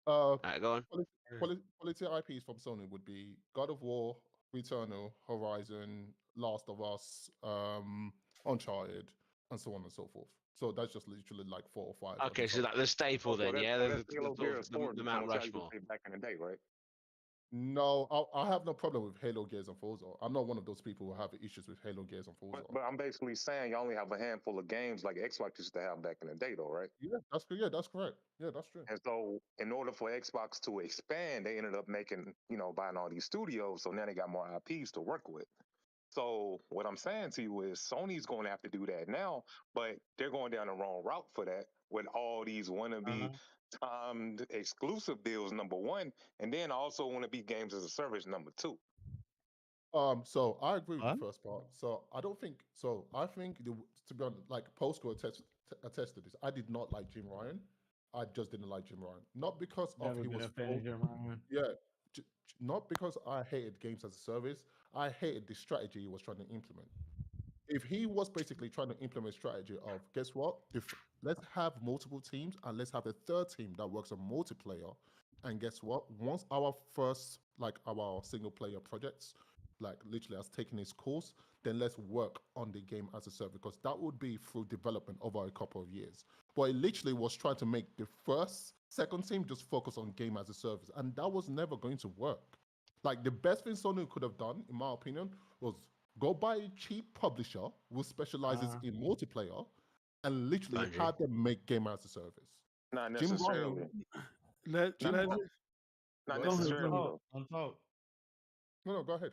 Alright, go on. Quality IPs from Sony would be God of War, Returnal, Horizon, Last of Us, Uncharted, and so on and so forth. So that's just literally like 4 or 5. Okay, so like the staple then, yeah? The Mount Rushmore. Back in the day, right? No, I have no problem with Halo, Gears, and Forza. I'm not one of those people who have issues with Halo, Gears, and Forza. But I'm basically saying you only have a handful of games like Xbox used to have back in the day, though, right? Yeah, that's correct. Yeah, that's true. And so, in order for Xbox to expand, they ended up making, buying all these studios. So now they got more IPs to work with. So what I'm saying to you is Sony's going to have to do that now, but they're going down the wrong route for that with all these wannabe timed exclusive deals, number one, and then also want to be games as a service, number two. So I agree with the first part. So I don't think so. I think to be honest, like Postco attested this. I did not like Jim Ryan. I just didn't like Jim Ryan, not because of he was not because I hated games as a service. I hated the strategy he was trying to implement. If he was basically trying to implement strategy of, guess what? Let's have multiple teams and let's have a third team that works on multiplayer. And guess what? Once our first, like our single player projects like literally has taken its course, then let's work on the game as a service, because that would be through development over a couple of years. But it literally was trying to make the second team just focus on game as a service, and that was never going to work. Like the best thing Sony could have done, in my opinion, was go buy a cheap publisher who specializes in multiplayer, and literally Bungie. have them make game as a service. Not Jim necessarily. Ryan, Not Go ahead, necessarily. go though. No, go ahead.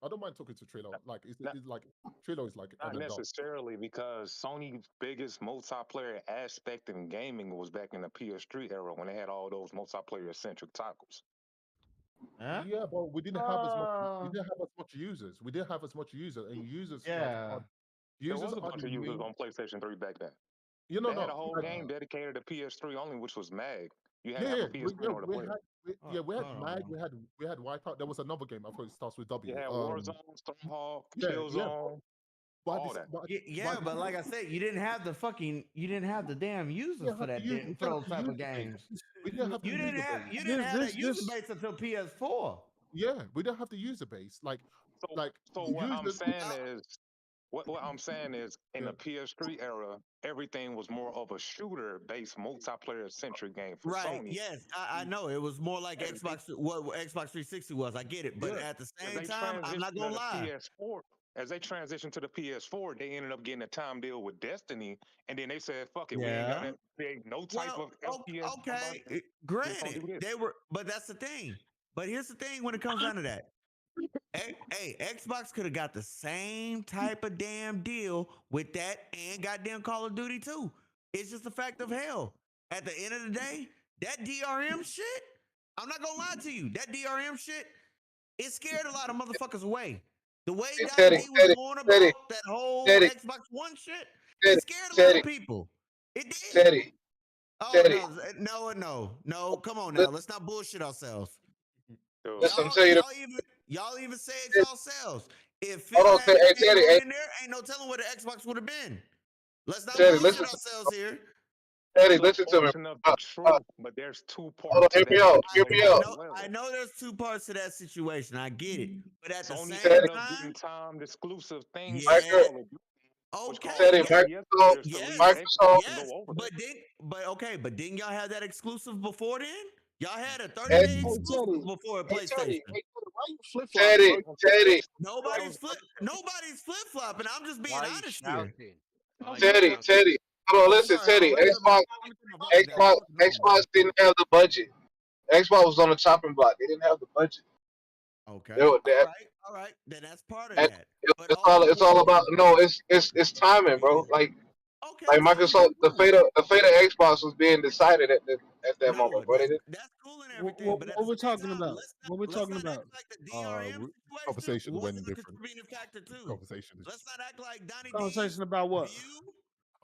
I don't mind talking to Trilo. Like, it's like Trilo is like Not an adult. necessarily, because Sony's biggest multiplayer aspect in gaming was back in the PS3 era when they had all those multiplayer centric titles. Yeah, but we didn't have as much. We didn't have as much users. We didn't have as much users, and users. Yeah. There was Users a are bunch the of users main. on PlayStation 3 back then. You know, They had a no. whole Like, game dedicated to PS3 only, which was MAG. You had to yeah, have a PS3 in order to we play it. had, we had Mag, we had Wipeout. There was another game. I thought it starts with W. You had Warzone, Stormhawk, yeah, Killzone, all that. But like I said, you didn't have the damn users for that for those type of games. We didn't have You didn't have that user base until PS4. Yeah, we don't have the user base. So what I'm saying is, what I'm saying is, in the PS3 era, everything was more of a shooter-based, multiplayer-centric game for Right. Sony. Yes, I know. It was more like Xbox. What Xbox 360 was. I get it, but at the same time, I'm not gonna lie. As they transitioned to the PS4, they ended up getting a time deal with Destiny, and then they said, "Fuck it, we ain't got that. There ain't no type of FPS." Okay, granted, they were, but that's the thing. But here's the thing: when it comes down to that, hey, Xbox could have got the same type of damn deal with that and goddamn Call of Duty too. It's just a fact of hell. At the end of the day, that DRM shit, I'm not gonna lie to you, that DRM shit, it scared a lot of motherfuckers away. The way Dynasty was going about that whole Xbox One shit, it scared a lot of people. It did. No, come on now. Let's not bullshit ourselves. Y'all even say it yourselves. If Phil had in there, ain't no telling what the Xbox would have been. Let's not bullshit ourselves here. Teddy, listen to me. But there's two parts to that. I know there's two parts to that situation. I get it. But at the same time, timed exclusive things. Okay. Yes. But didn't y'all have that exclusive before then? Y'all had a 30-day exclusive before PlayStation. Why you flip-flopping? Teddy. Nobody's flip-flopping. I'm just being honest here. Teddy. Hold on, listen, Teddy. Xbox didn't have the budget. Xbox was on the chopping block. They didn't have the budget. Okay. All right. Then that's part of that. It's all about it's timing, bro. Like Microsoft, the fate of Xbox was being decided at that moment, bro. That's cool and everything. What we're talking about? What we're talking about? Conversation went different. Conversation. Let's not act like Donnie Conversation about what?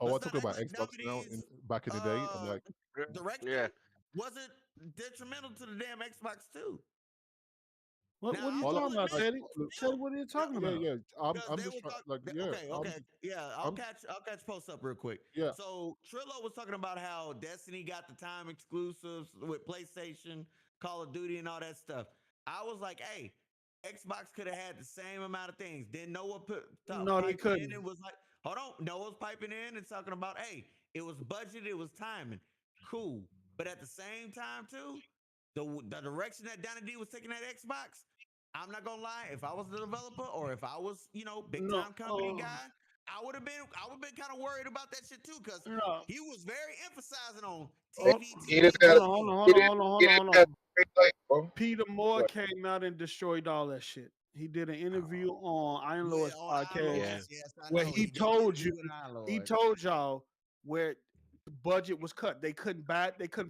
Oh, I talk about Xbox now. Back in the day, I'm like, direction wasn't detrimental to the damn Xbox too. What are you talking about, Teddy? Teddy, what are you talking about? Yeah. I'm just okay. Yeah, I'll catch posts up real quick. Yeah. So Trillo was talking about how Destiny got the time exclusives with PlayStation, Call of Duty, and all that stuff. I was like, hey, Xbox could have had the same amount of things. Then Noah they couldn't. It was like, hold on, Noah's piping in and talking about, hey, it was budget, it was timing. Cool. But at the same time, too, the direction that Donnie D was taking that Xbox, I'm not gonna lie, if I was the developer or if I was, big time company guy, I would have been kind of worried about that shit too, because he was very emphasizing on TV. Hold on. Peter Moore came out and destroyed all that shit. He did an interview on Iron Lord's podcast where he told y'all where the budget was cut. They couldn't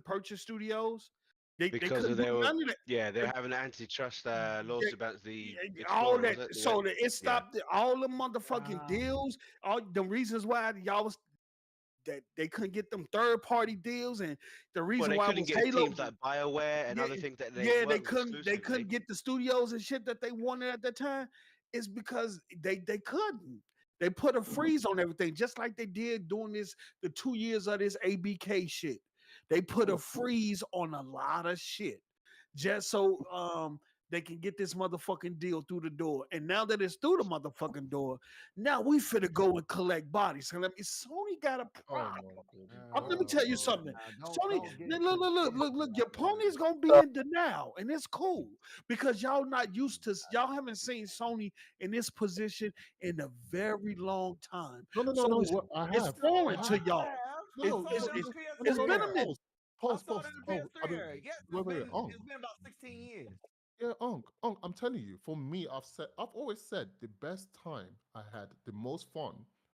purchase studios. Because they were they're having antitrust lawsuit about the all that. So it stopped all the motherfucking deals. All the reasons why y'all was that they couldn't get them third-party deals, and the reason why couldn't get teams like BioWare and other things that they couldn't get the studios and shit that they wanted at that time is because they couldn't. They put a freeze on everything, just like they did during the 2 years of this ABK shit. They put a freeze on a lot of shit, just so they can get this motherfucking deal through the door. And now that it's through the motherfucking door, now we finna go and collect bodies. So Sony got a problem. Let me tell you something. Sony, look, your pony's gonna be in denial, and it's cool because y'all not used to, y'all haven't seen Sony in this position in a very long time. No. It's foreign to y'all. It's been a minute. Pause. Yes, it's been about 16 years. Yeah, I'm telling you, for me, I've always said the best time I had the most fun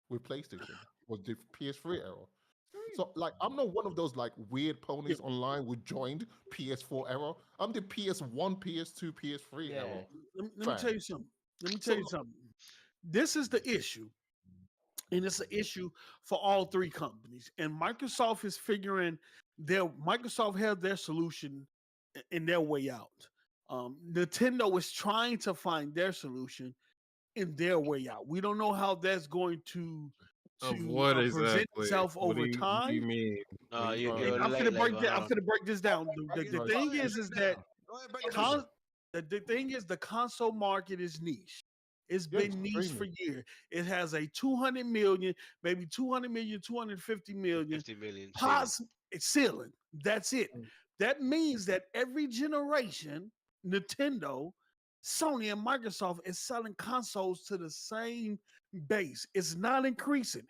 with PlayStation was the PS3 era. So, like, I'm not one of those like weird ponies online who joined PS4 era. I'm the PS1, PS2, PS3 era. Let me tell you something. This is the issue. And it's an issue for all three companies. And Microsoft is figuring Microsoft has their solution in their way out. Nintendo is trying to find their solution in their way out. We don't know how that's going to present itself over time. What do you mean? I'm gonna break this down. The thing is that the thing is the console market is niche. It's been niche for years. It has a 200 million, maybe 200 million, 250 million. 50 million. It's ceiling. That's it. That means that every generation, Nintendo, Sony, and Microsoft is selling consoles to the same base. It's not increasing.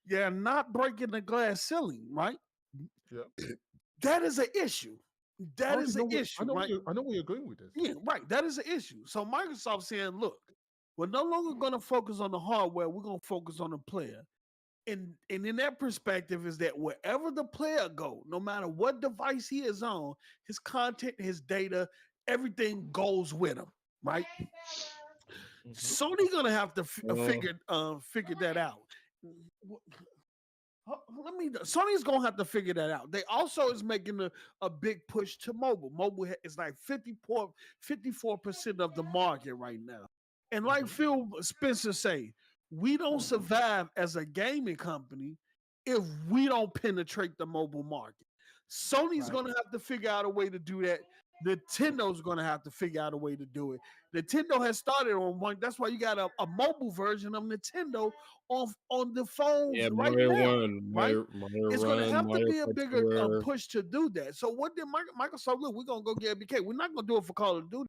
They're not breaking the glass ceiling, right? Yeah. That is an issue. That is an issue, right? I know where you're going with this. Yeah, right. That is an issue. So Microsoft saying, look, we're no longer going to focus on the hardware. We're going to focus on the player. And in that perspective is that wherever the player go, no matter what device he is on, his content, his data, everything goes with him, right? Sony going to have to figure that out. Sony's gonna have to figure that out. They also is making a big push to mobile. Mobile is like 54% of the market right now. And like Phil Spencer say, we don't survive as a gaming company if we don't penetrate the mobile market. Sony's gonna have to figure out a way to do that. Nintendo's gonna have to figure out a way to do it. Nintendo has started on one. That's why you got a mobile version of Nintendo on the phones right now. Right? It's gonna have to be a bigger push to do that. So what did Microsoft look? We're gonna go get BK. We're not gonna do it for Call of Duty.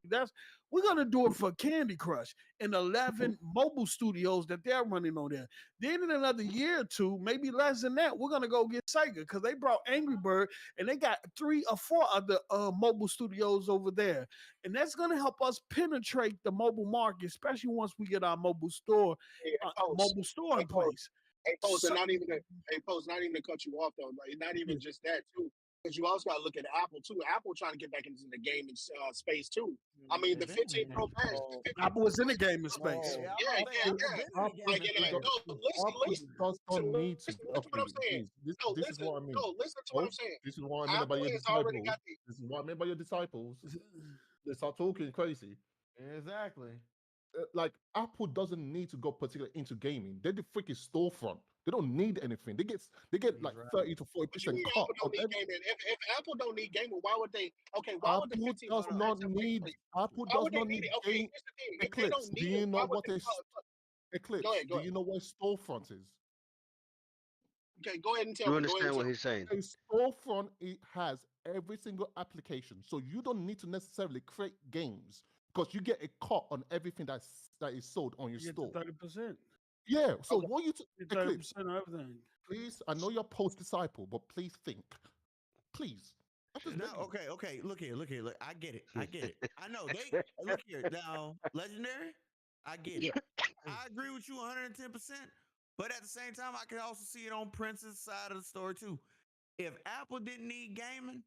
We're gonna do it for Candy Crush and 11 mobile studios that they're running on there. Then in another year or two, maybe less than that, we're gonna go get Sega because they brought Angry Bird and they got 3 or 4 other mobile studios over there, and that's gonna help us penetrate the mobile market, especially once we get our mobile store in place. Not even to cut you off though. Like, not even just that too. Because you also got to look at Apple too. Apple trying to get back into the gaming space too. I mean, the 15 Pro Max. Apple was in the gaming space. Yeah. Like, listen to what I'm saying. This is what I mean. No, listen to what I'm saying. This is what I mean by your disciples. This is what I mean by your disciples. They start talking crazy. Exactly. Like, Apple doesn't need to go particularly into gaming. They're the freaking storefront. They don't need anything. They get like 30 to 40% cut. If Apple don't need gaming, why would they? Okay, why would the 15 does not need game Eclipse? Do you know what Eclipse? Do you know what storefront is? Okay, go ahead and tell me. You understand what he's saying? A storefront, it has every single application, so you don't need to necessarily create games because you get a cut on everything that is sold on your store. 30%. Yeah. So what you Eclipse? 30% of everything. Please, I know you're post disciple, but please think. Please. Okay. Look here. Look, I get it. I know. Look here now, Legendary. I get it. I agree with you 110%. But at the same time, I can also see it on Prince's side of the story too. If Apple didn't need gaming,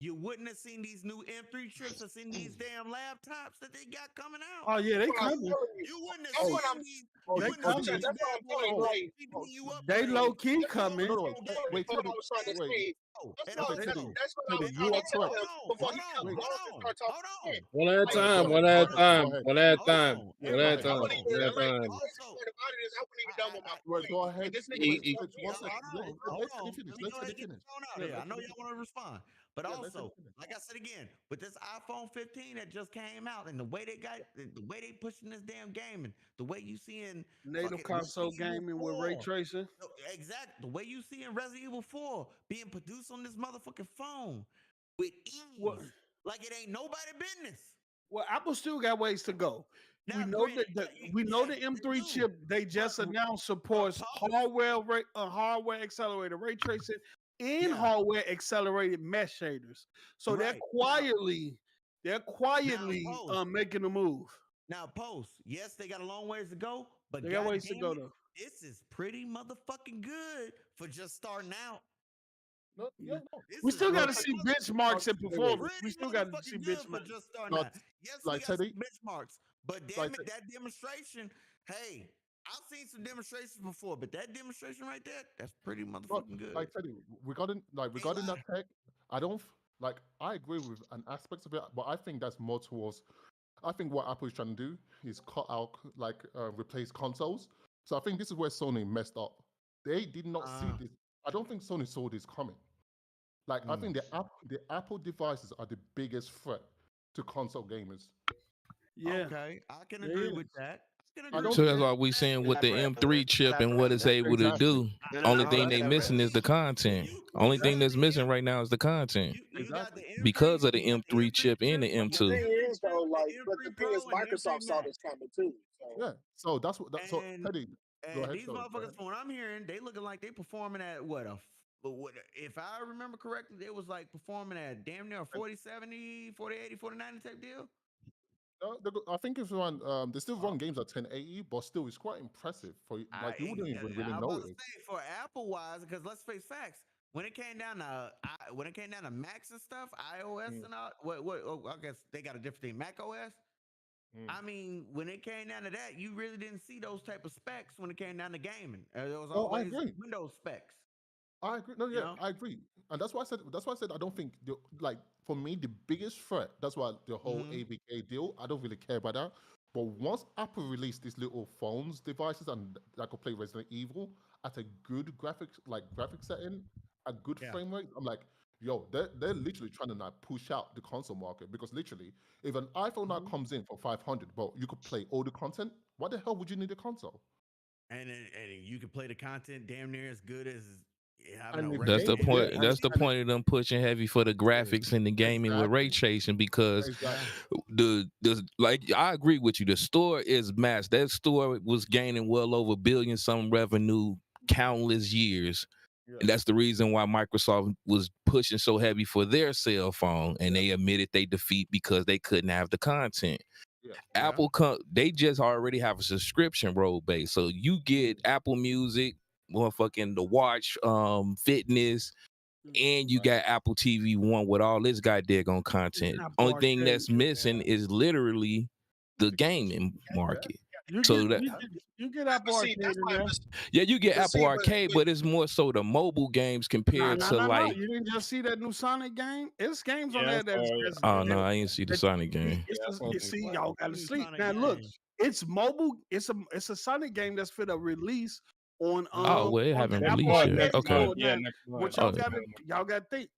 you wouldn't have seen these new M3 chips or seen these damn laptops that they got coming out. Oh yeah, they coming. You wouldn't have seen these. They low key coming. Wait. You are correct. One at a time. One at a time. Go ahead. I know y'all want to respond, But also, like I said again, with this iPhone 15 that just came out, and the way they pushing this damn game, and the way you seeing native console gaming with ray tracing. Exactly. The way you see in Resident Evil 4 being produced on this motherfucking phone with ease. Like it ain't nobody business. Well, Apple still got ways to go. We know the M3 chip they just announced supports hardware accelerated ray tracing and hardware accelerated mesh shaders. So they're quietly making a move. Now, yes, they got a long ways to go, but they got ways to go though. This is pretty motherfucking good for just starting out. We still got to see benchmarks and performance. We still got to see benchmarks. Just starting out. Yes, we got some benchmarks, but damn it, that demonstration. Hey, I've seen some demonstrations before, but that demonstration right there, that's pretty motherfucking good. Like Teddy, regarding that tech, I agree with an aspect of it, but I think that's more towards. I think what Apple is trying to do is cut out, replace consoles. So I think this is where Sony messed up. They did not see this. I don't think Sony saw this coming. I think the Apple devices are the biggest threat to console gamers. Yeah. Okay, I can agree with that. So that's why we seeing with the M3 chip and what it's able to do. Only thing they missing is the content. Only thing that's missing right now is the content because of the M3 chip and the M2. The thing is though, but the thing is, Microsoft saw this coming too. So. Yeah. So that's what. So Teddy, go ahead. These motherfuckers, from what I'm hearing, they looking like they performing at what if I remember correctly, they was like performing at damn near a 4070, 4080, 4090 type deal. I think it's around. They still run games at 1080, but still, it's quite impressive for you. You wouldn't even really know it. For Apple wise, because let's face facts, when it came down to Macs and stuff, iOS and all, I guess they got a different thing, Mac OS. I mean, when it came down to that, you really didn't see those type of specs when it came down to gaming. There was always Windows specs. I agree. No, yeah, I agree, and that's why I said. I don't think for me the biggest threat. That's why the whole ABK deal. I don't really care about that. But once Apple released these little phones devices and that could play Resident Evil at a good graphic setting, a good frame rate, I'm like, yo, they're literally trying to push out the console market because literally, if an iPhone now comes in for $500, but you could play all the content, why the hell would you need a console? And you could play the content damn near as good as. That's the point. That's the point of them pushing heavy for the graphics and the gaming with ray tracing because the I agree with you. The store is mass. That store was gaining well over $1 billion some revenue countless years. And that's the reason why Microsoft was pushing so heavy for their cell phone, and they admitted they defeat because they couldn't have the content. Apple, they just already have a subscription role base, so you get Apple Music, motherfucking the watch, fitness, and you got Apple TV One with all this goddamn content. Only thing that's missing is literally the gaming market. You get Apple Arcade in there. Yeah, you get Apple Arcade, but it's more so the mobile games compared to like. You didn't just see that new Sonic game? It's games on there that's. Oh no, I didn't see the Sonic game. You see, y'all gotta sleep. Now look, it's mobile. It's a Sonic game that's for the release on. Oh well, it haven't released yet. Okay. Yeah, what y'all gotta think.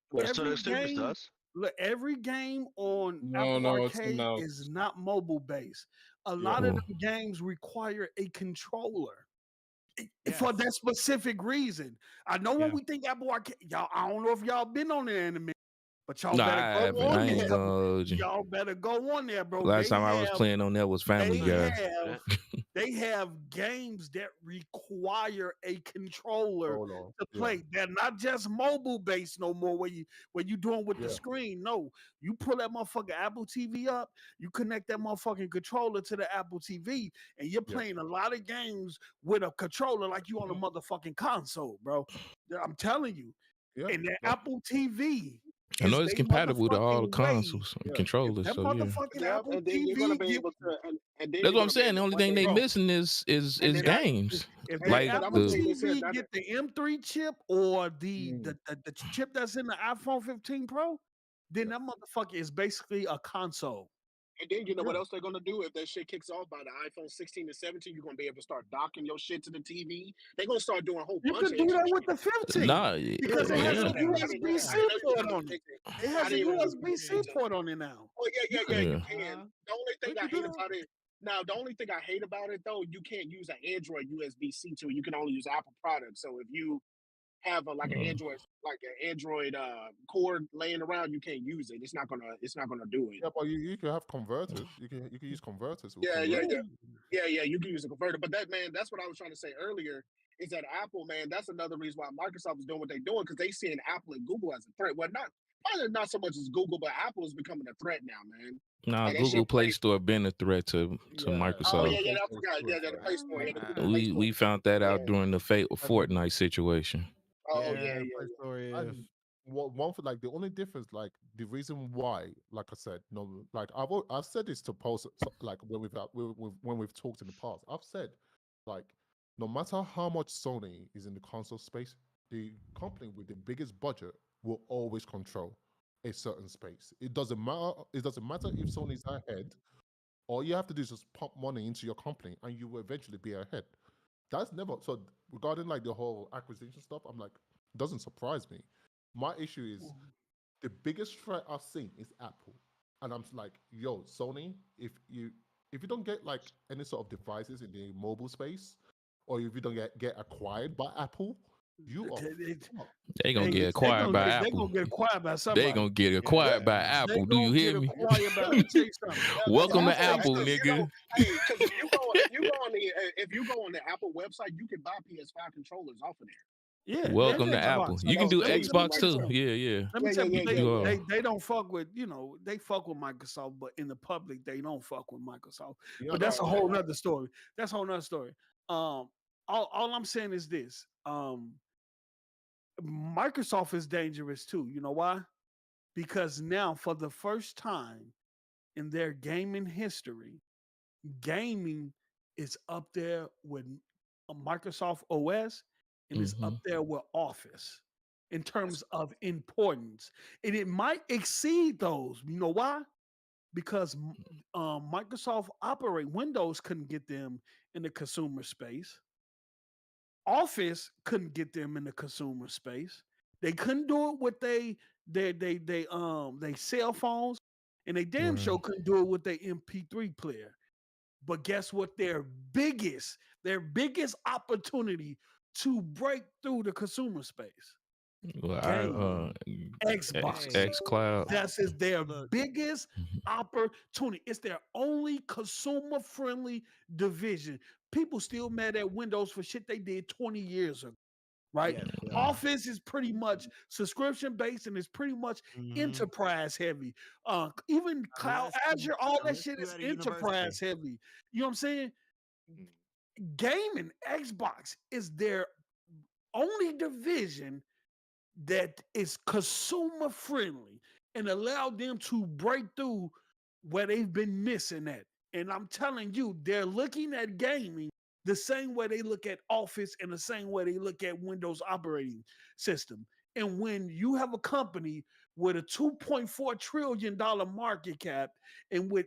Every game on Apple Arcade is not mobile based. A lot of the games require a controller for that specific reason. I know when we think Apple Arcade, y'all, I don't know if y'all been on there in a minute, but y'all better go on there. Y'all better go on there, bro. Last time I was playing on there was Family Guy. They have games that require a controller to play. They're not just mobile based no more. Where you doing with the screen? No, you pull that motherfucking Apple TV up. You connect that motherfucking controller to the Apple TV, and you're playing a lot of games with a controller like you on a motherfucking console, bro. I'm telling you. And the Apple TV. I know it's compatible to all the consoles and controllers. So Apple TV, that's what I'm saying. The only thing they missing is games. If like Apple TV get the M3 chip or the chip that's in the iPhone 15 Pro, then that motherfucker is basically a console. And then you know what else they're gonna do if that shit kicks off by the iPhone 16 and 17? You're gonna be able to start docking your shit to the TV. They're gonna start doing a whole You bunch could of do extra that with shit. the 15 Nah, because it has a yeah. USB-C port on it. It I has a didn't even USB-C port on it now. Oh You yeah, could, you Yeah. can. The only thing I hate about it now, the only thing I hate about it though, you can't use an Android USB-C to it. You can only use Apple products. So if you have like an Android cord laying around, you can't use it. It's not gonna do it. Yeah, but you can have converters. You can use converters. With Yeah. converters. You can use a converter. But that's what I was trying to say earlier. Is that Apple, man? That's another reason why Microsoft is doing what they're doing because they seeing Apple and Google as a threat. Well, probably not so much as Google, but Apple is becoming a threat now, man. Nah, Like, that Google shit Play crazy. Store been a threat to Oh Microsoft. yeah, I forgot. Yeah, the Play Store. Yeah, the Google Play Store. We found that out during the Fortnite situation. Oh yeah. Play Store is. And one for like the only difference, like the reason why, like I said, no, like I've said this to post like when we've talked in the past. I've said like no matter how much Sony is in the console space, the company with the biggest budget will always control a certain space. It doesn't matter. It doesn't matter if Sony's ahead. All you have to do is just pump money into your company, and you will eventually be ahead. That's never so regarding like the whole acquisition stuff. I'm like, it doesn't surprise me. My issue is the biggest threat I've seen is Apple, and I'm like, yo, Sony, if you don't get like any sort of devices in the mobile space, or if you don't get acquired by Apple, you are They gonna get acquired by Apple. They gonna get acquired by somebody. They gonna get acquired by Apple. Do you hear me? Welcome to Apple, nigga. Hey, because if you go on the Apple website, you can buy PS5 controllers off of there. Yeah, Welcome to Apple. You can do Xbox too. Yeah. Let me tell you, Yeah. they don't fuck with, they fuck with Microsoft, but in the public, they don't fuck with Microsoft. Yeah, But that's a whole nother story. That's a whole nother story. All I'm saying is this. Microsoft is dangerous too. You know why? Because now, for the first time in their gaming history, gaming is up there with a Microsoft OS and is up there with Office in terms of importance. And it might exceed those. You know why? Because Microsoft Windows couldn't get them in the consumer space. Office couldn't get them in the consumer space. They couldn't do it with they cell phones, and they damn sure couldn't do it with their MP3 player. But guess what? Their biggest opportunity to break through the consumer space. Well, Xbox. X Cloud. That's their biggest opportunity. It's their only consumer-friendly division. People still mad at Windows for shit they did 20 years ago, right? Yeah. Office is pretty much subscription-based and it's pretty much enterprise-heavy. Even Cloud Azure, all that shit is enterprise-heavy. You know what I'm saying? Gaming, Xbox is their only division that is consumer friendly and allow them to break through where they've been missing at. And I'm telling you, they're looking at gaming the same way they look at Office and the same way they look at Windows operating system. And when you have a company with a $2.4 trillion market cap and with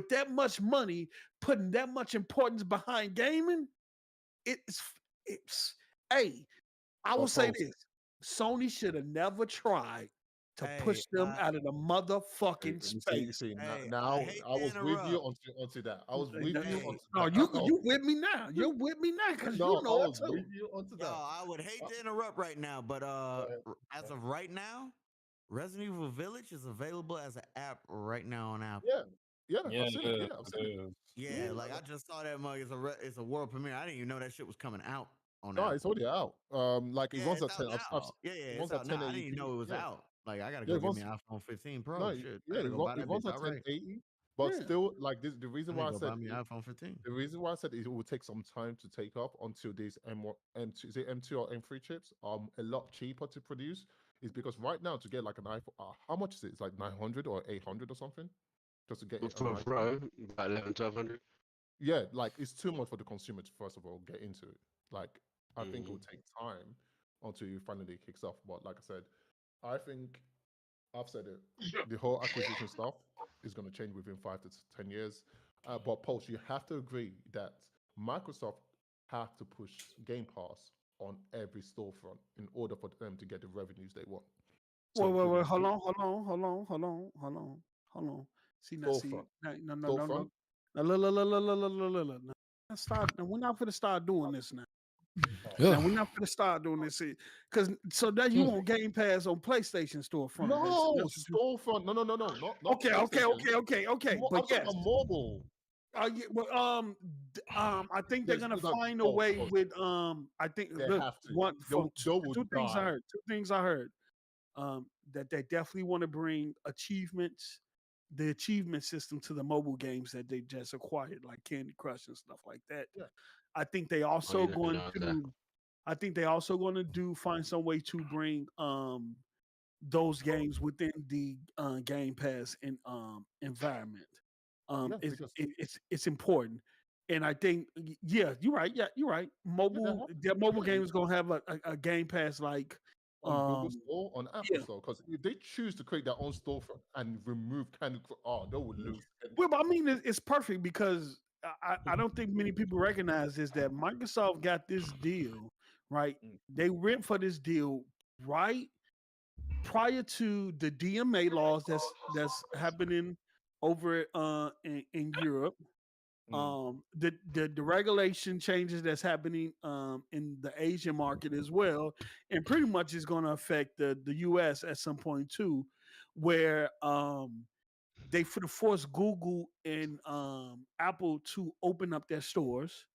that much money, putting that much importance behind gaming, it's hey, I will say this. Sony should have never tried to push them out of the motherfucking space. Now I was with you onto that. I was with you onto No, that. you with me now. You're with me now because No, you know I it was too. with you onto that. I would hate to interrupt right now, but as of right now, Resident Evil Village is available as an app right now on Apple. Yeah, I've seen it. Yeah, I've seen it. Yeah, like I just saw that mug. It's a world premiere. I didn't even know that shit was coming out on No, Apple. it's already out. Like it runs at 10. It runs at 10. I didn't even know it was out. Like I gotta Yeah, go it get runs- me an iPhone 15 Pro. No, Shit, yeah, I gotta go buy it that runs bitch at outright. 1080, but still, like this, the reason why I said buy me an iPhone 15. the reason why I said it will take some time to take off until these M2, is it M2 or M3 chips are a lot cheaper to produce is because right now to get like an iPhone, how much is it? It's like 900 or 800 or something, just to get it. For Pro, about 1100-1200. Yeah, like it's too much for the consumer to first of all get into it. Like I think it will take time until it finally kicks off. But like I said, I think I've said it. The whole acquisition stuff is going to change within 5 to 10 years. But Post, you have to agree that Microsoft have to push Game Pass on every storefront in order for them to get the revenues they want. Wait, hold on. See, Storefront. no. Storefront. Now, look. Now, start. Now, we're not going to start doing this now. Yeah. Now, we're not going to start doing this because so that you want Game Pass on PlayStation storefront. No, storefront. No. Not Okay. PlayStation. But I'm talking about mobile. Yeah, well, I think they're gonna like, find a way with I think They look, have to. one from two things I die. heard. Two things I heard. That they definitely want to bring achievements, the achievement system to the mobile games that they just acquired, like Candy Crush and stuff like that. Yeah. I think they also going to. I think they also going to find some way to bring those games within the Game Pass and environment. It's important, and I think you're right. Yeah, you're right. Their mobile game is gonna have a Game Pass like on Google Store, on Apple Store, because if they choose to create their own storefront and remove Candy Crush, they would lose. Well, but I mean, it's perfect because I don't think many people recognize is that Microsoft got this deal right. They went for this deal right prior to the DMA laws that's happening over in Europe. The regulation changes that's happening in the Asian market as well, and pretty much is going to affect the US at some point too, where they force Google and Apple to open up their stores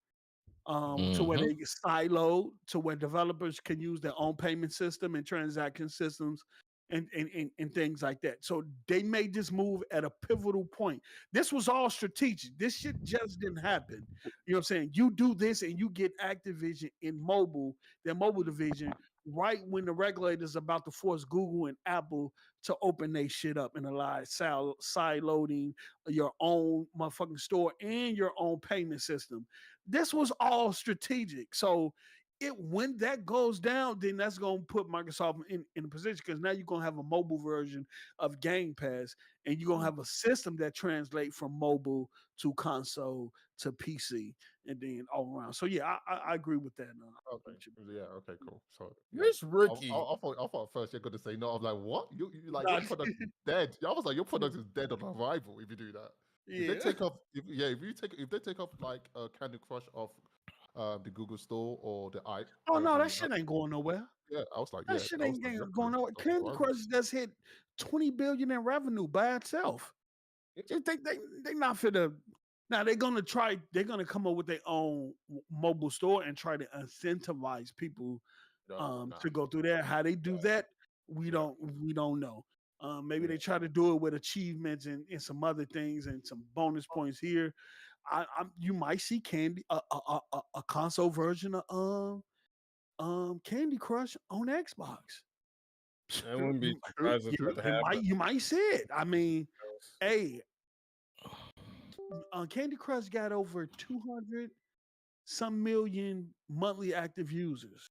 to where they get siloed, to where developers can use their own payment system and transaction systems and things like that. So they made this move at a pivotal point. This was all strategic. This shit just didn't happen. You know what I'm saying? You do this and you get Activision in mobile, their mobile division, right when the regulators about to force Google and Apple to open their shit up and allow side loading your own motherfucking store and your own payment system. This was all strategic. So when that goes down, then that's gonna put Microsoft in a position because now you're gonna have a mobile version of Game Pass, and you're gonna have a system that translates from mobile to console to PC, and then all around. So yeah, I agree with that. Okay, cool. So This rookie. I thought at first you're going to say no. I was like, what? You like your product is dead. I was like, your product is dead on arrival if you do that. If they take off, if they take off like Candy Crush off the Google Store or the i. Oh no, that shit ain't going nowhere. Yeah, I was like, that shit ain't going nowhere. Candy Crush just hit $20 billion in revenue by itself. They not for the. Now they're gonna come up with their own mobile store and try to incentivize people to go through there. How they do that, we don't know. Maybe they try to do it with achievements and some other things and some bonus points here. You might see a console version of Candy Crush on Xbox. I wouldn't be surprised if that happened. You might see it. I mean, hey, Candy Crush got over 200 some million monthly active users,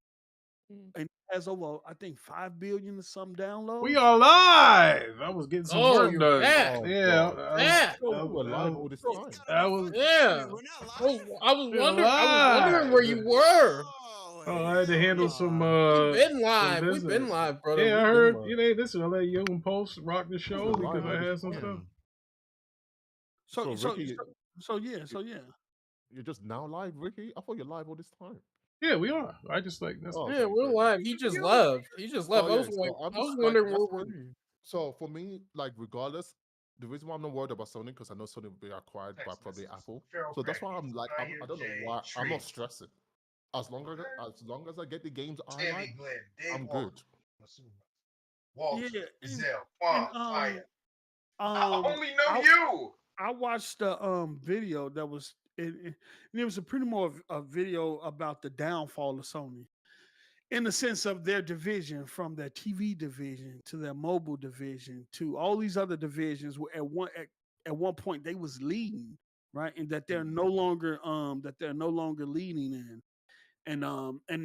and has over I think 5 billion or some downloads. We are live. I was getting some work done. Yeah, I was wondering where you were. Oh, I had to handle some. We've been live, brother. Yeah, I heard. Listen, I let Young Post rock the show because I had some stuff. So yeah. You're just now live, Ricky? I thought you're live all this time. Yeah, we are. I just like that's. We're live. He just left. I was wondering where we're. So for me, like regardless, the reason why I'm not worried about Sony because I know Sony will be acquired by probably Apple. So that's why I'm like I don't know why I'm not stressing. As long as I get the games I like, I'm good. I only know you. I watched the video that was it was a pretty more of a video about the downfall of Sony in the sense of their division from their TV division to their mobile division to all these other divisions where at one point they was leading, right? And that they're no longer leading in. And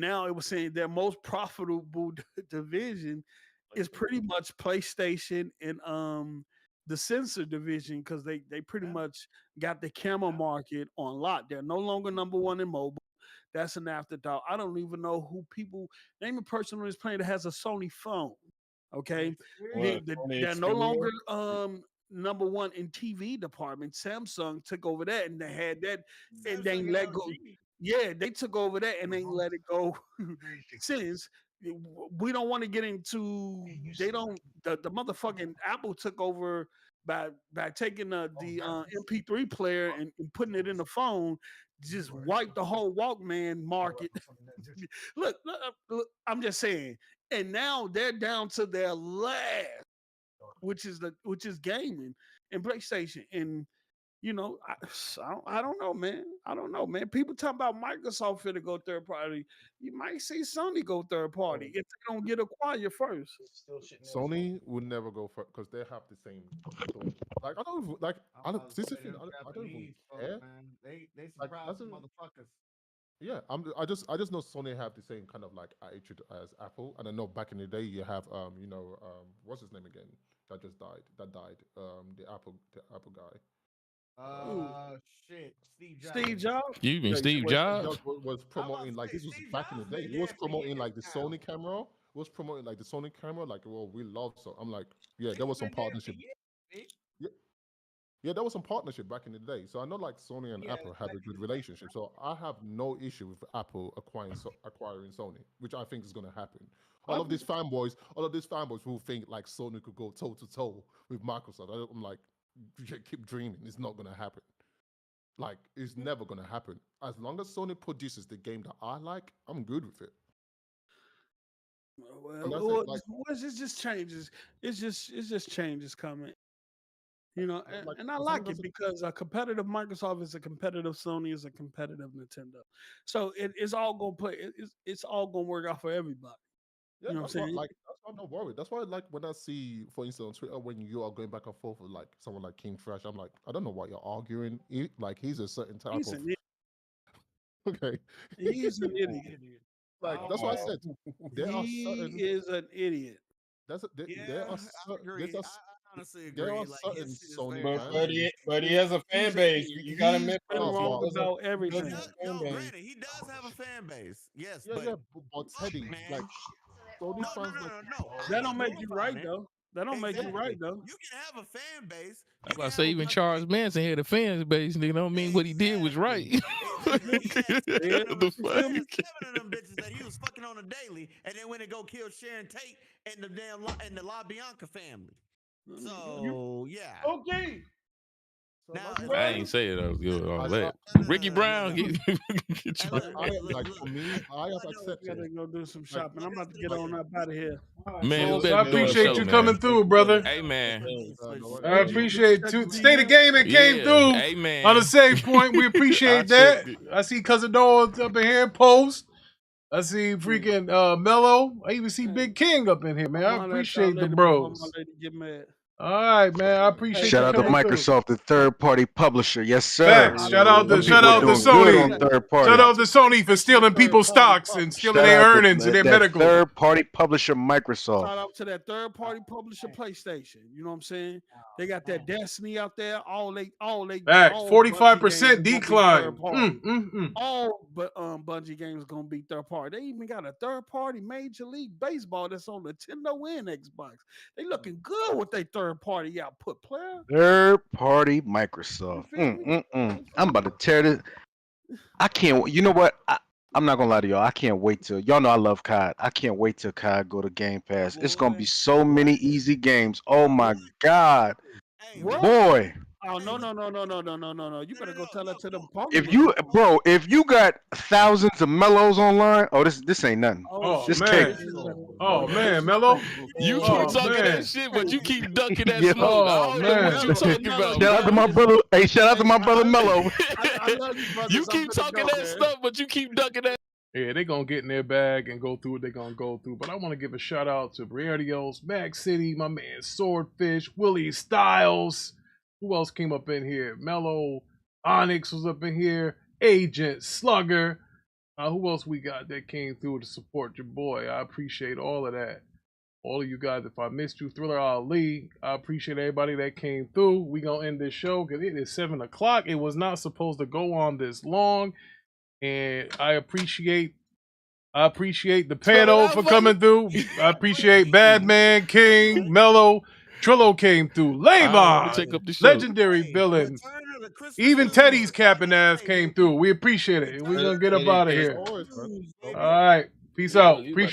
now it was saying their most profitable division is pretty much PlayStation and the sensor division because they pretty much got the camera market on lock. They're no longer number one in mobile. That's an afterthought. I don't even know who people name a person who is playing that has a Sony phone. Okay, they're no longer number one in TV department. Samsung took over that and they had that and they ain't let go. Yeah, they took over that and ain't let it go since. We don't want to get into they don't the motherfucking Apple took over by taking the MP3 player and putting it in the phone, just wiped the whole Walkman market. look, I'm just saying. And now they're down to their last, which is gaming and PlayStation. And you know, I don't know, man. I don't know, man. People talk about Microsoft finna go third party. You might see Sony go third party if they don't get acquired first. Sony would never go for because they have the same. Like I don't even, like I don't. This is the thing, I don't even care. They Like surprise doesn't motherfuckers. yeah. I just know Sony have the same kind of like attitude as Apple, and I know back in the day you have what's his name again that just died the Apple guy. Shit, Steve Jobs. Steve Jobs. You mean Steve Jobs? Was promoting like this was back in the day. He was promoting like the Sony camera. Was promoting like the Sony camera. Like, well, we love so. I'm like, yeah, there was some partnership. Yeah, there was some partnership back in the day. So I know like Sony and Apple had a good relationship. So I have no issue with Apple acquiring Sony, which I think is going to happen. All of these fanboys who think like Sony could go toe to toe with Microsoft. I'm like, keep dreaming. It's not going to happen. Like, it's never going to happen. As long as Sony produces the game that I like, I'm good with it. Well, it's just changes. It's just changes coming. You know, and I like it because a competitive Microsoft is a competitive Sony is a competitive Nintendo. So it's all gonna play. It's all gonna work out for everybody. Yeah, You know what I'm saying? that's why I'm not worried. That's why like when I see, for instance, on Twitter when you are going back and forth with like someone like King Trash, I'm like, I don't know what you're arguing. Like he's a certain type He's of an idiot. okay. He's an idiot. Like that's why I said there are He certain. is an idiot. There are honestly agree. there are Like, certain Sony but he has a fan base. You gotta He's admit been that. wrong about everything. Granted, he does have a fan base. Yes, but Teddy, like Sony fans, no. That don't make you right though. That don't make you right though. You can have a fan base. I'm about to say even Charles Manson had a fan base. They don't mean what he did was right. The fuck? 7 of them bitches that he was fucking on a daily, and then went and go kill Sharon Tate and the damn and the La Bianca family. So yeah. Okay. Now, I ain't say it. I was good. All that. Ricky Brown. Get like for me, I have accepted. Gotta go do some shopping. I'm about to get on up out of here. Man, I appreciate you coming through, brother. Hey man, I appreciate it. State of game it came through hey, man. on a safe point. We appreciate that. I see Cousin Noah up in here post. I see freaking Mello. I even see Big King up in here, man. I appreciate the bros. All right, man. I appreciate Shout you out to coming through. Microsoft, the third-party publisher. Yes, sir. Facts. Shout out to Sony. Shout out to Sony for stealing people's stocks and stealing their earnings and their medical. Third-party publisher, Microsoft. Shout out to that third party publisher PlayStation. You know what I'm saying? They got that Destiny out there. All they Facts. 45% decline. All but Bungie games gonna be third party. They even got a third party Major League Baseball that's on Nintendo and Xbox. They looking good with their third party output, player. Third-party Microsoft. I'm about to tear this. I can't. You know what? I'm not gonna lie to y'all. I can't wait till y'all know I love COD. I can't wait till COD go to Game Pass. It's gonna be so many easy games. Oh my god, boy! Oh no! You better go tell that to them. If you got thousands of mellows online, this ain't nothing. This man. cake. Oh man, Mello. You keep talking that shit, but you keep ducking that Yeah. smoke. I don't know what you talking about. Shout out to my brother. Hey, shout out to my brother Mello. I love you, brother. You keep talking that stuff, but you keep ducking that. Yeah, they're going to get in their bag and go through what they're going to go through. But I want to give a shout out to Briardios, Max City, my man Swordfish, Willie Styles. Who else came up in here? Mello, Onyx was up in here, Agent, Slugger. Who else we got that came through to support your boy? I appreciate all of that. all of you guys. If I missed you, Thriller Ali, I appreciate everybody that came through. We gonna end this show because it is 7 o'clock. It was not supposed to go on this long, and I appreciate the panel for coming through. I appreciate Badman, King, Mello, Trillo came through. Levon, legendary villain. Even Teddy's capping ass came through. We appreciate it. We're gonna get up out of here. All right. Peace out. Appreciate